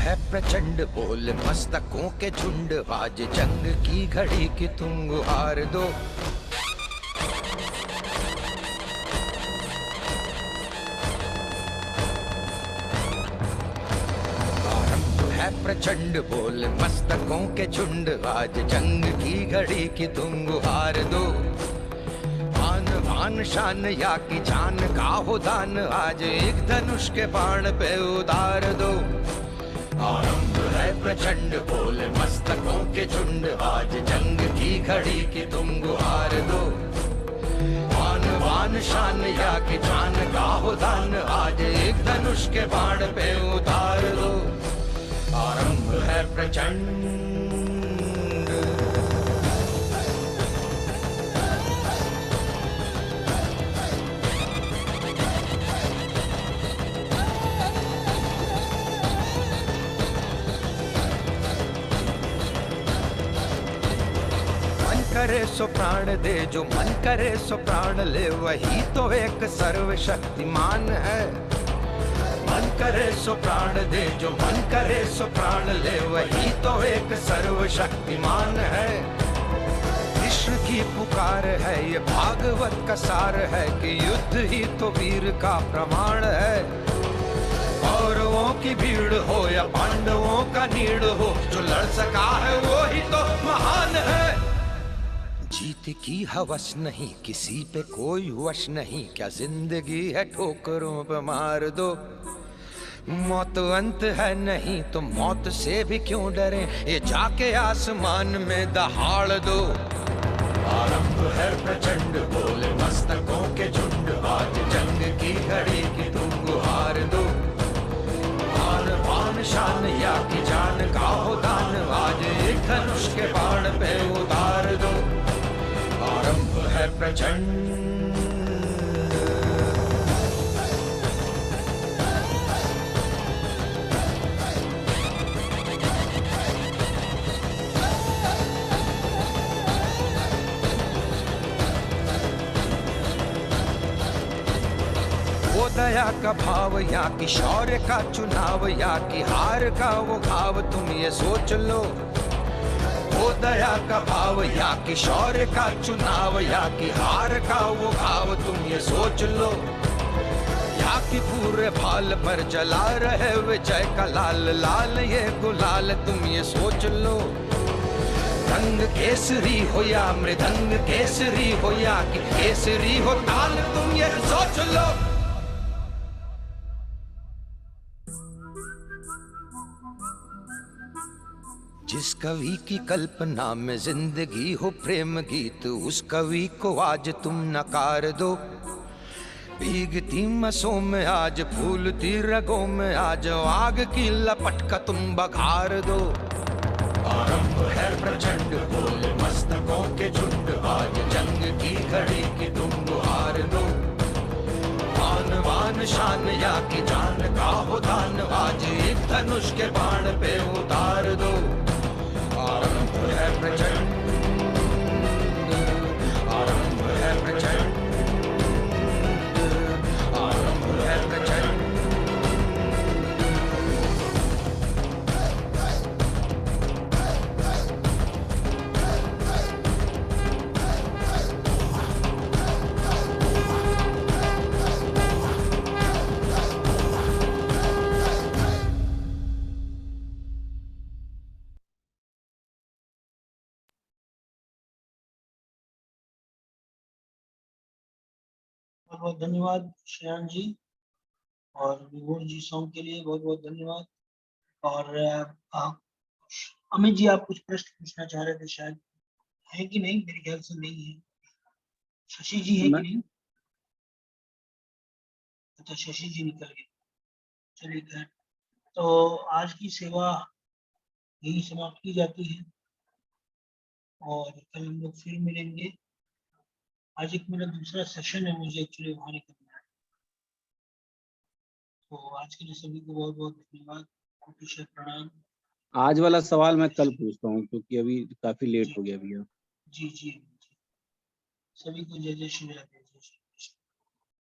है प्रचंड बोल मस्तकों के झुंड, आज जंग की घड़ी की तुम गुहार दो। आरंभ है प्रचंड बोल मस्तकों के झुंड, आज जंग की घड़ी की तुम गुहार दो। आन बान शान या की जान का हो दान, आज एक धनुष के बाण पे उतार दो। आरंभ है प्रचंड बोल मस्तकों के झुंड, आज जंग की घड़ी की तुम गुहार दो। आन बान शान या की जान का हो दान, आज एक धनुष के बाण पे उतार दो। आरंभ है प्रचंड। करे सो प्राण दे, जो मन करे सो प्राण ले, वही तो एक सर्वशक्तिमान है। मन करे सो प्राण दे, जो मन करे सो प्राण ले, वही तो एक सर्वशक्तिमान है। कृष्ण की पुकार है, ये भागवत का सार है कि युद्ध ही तो वीर का प्रमाण है। कौरवों की भीड़ हो या पांडवों का नीड़ हो, जो लड़ सका है वो ही तो महान है। जीत की हवस नहीं, किसी पे कोई वश नहीं, क्या जिंदगी है ठोकरों पे मार दो। मौत अंत है नहीं तो मौत से भी क्यों डरे, ये जाके आसमान में दहाड़ दो। आरंभ है प्रचंड बोले मस्तकों के झुंड, आज जंग की घड़ी की तुम गुहार दो। आन बान शान या की जान का हो दान, आज एक धनुष के बाण पे उतार दो। आरंभ है प्रचंड। वो दया का भाव या कि शौर्य का चुनाव, या कि हार का वो घाव, तुम ये सोच लो। वो दया का भाव या कि शौर्य का चुनाव, या कि हार का वो घाव, तुम ये सोच लो। या कि पूरे भाल पर जला रहे विजय का लाल लाल ये गुलाल, तुम ये सोच लो। रंग केसरी हो या मृदंग केसरी हो, या कि केसरी हो ताल, तुम ये सोच लो। जिस कवि की कल्पना में जिंदगी हो प्रेम गीत, उस कवि को आज तुम नकार दो। भीगती मसों में आज फूलती रगों में आज, आग की लपट का तुम बघार दो। आरंभ है प्रचंड बोल मस्तकों के झुंड, आज जंग की घड़ी की तुम गुहार दो। आन बान शान या की जान का हो दान, आज एक धनुष के बाण पे उतार दो। आरंभ है प्रचंड, आरंभ है प्रचंड, आरंभ है प्रचंड। बहुत बहुत धन्यवाद श्रेयांश जी, और विभूर जी सॉन्ग के लिए बहुत बहुत धन्यवाद। और अमित जी, आप कुछ प्रश्न पूछना चाह रहे थे शायद, है कि नहीं? मेरे ख्याल से नहीं है। शशि जी है कि नहीं? अच्छा, शशि जी निकल गए। चलिए खैर, तो आज की सेवा यही समाप्त की जाती है, और कल हम लोग फिर मिलेंगे। आज एक मेरा दूसरा सेशन है, मुझे एक्चुअली वहाँ निकलना है। तो आज के लिए सभी को बहुत बहुत धन्यवाद, कोटिशः प्रणाम। आज वाला सवाल मैं कल पूछता हूँ, क्योंकि अभी काफी लेट हो गया भैया। जी जी, सभी को जय जय श्री राधे।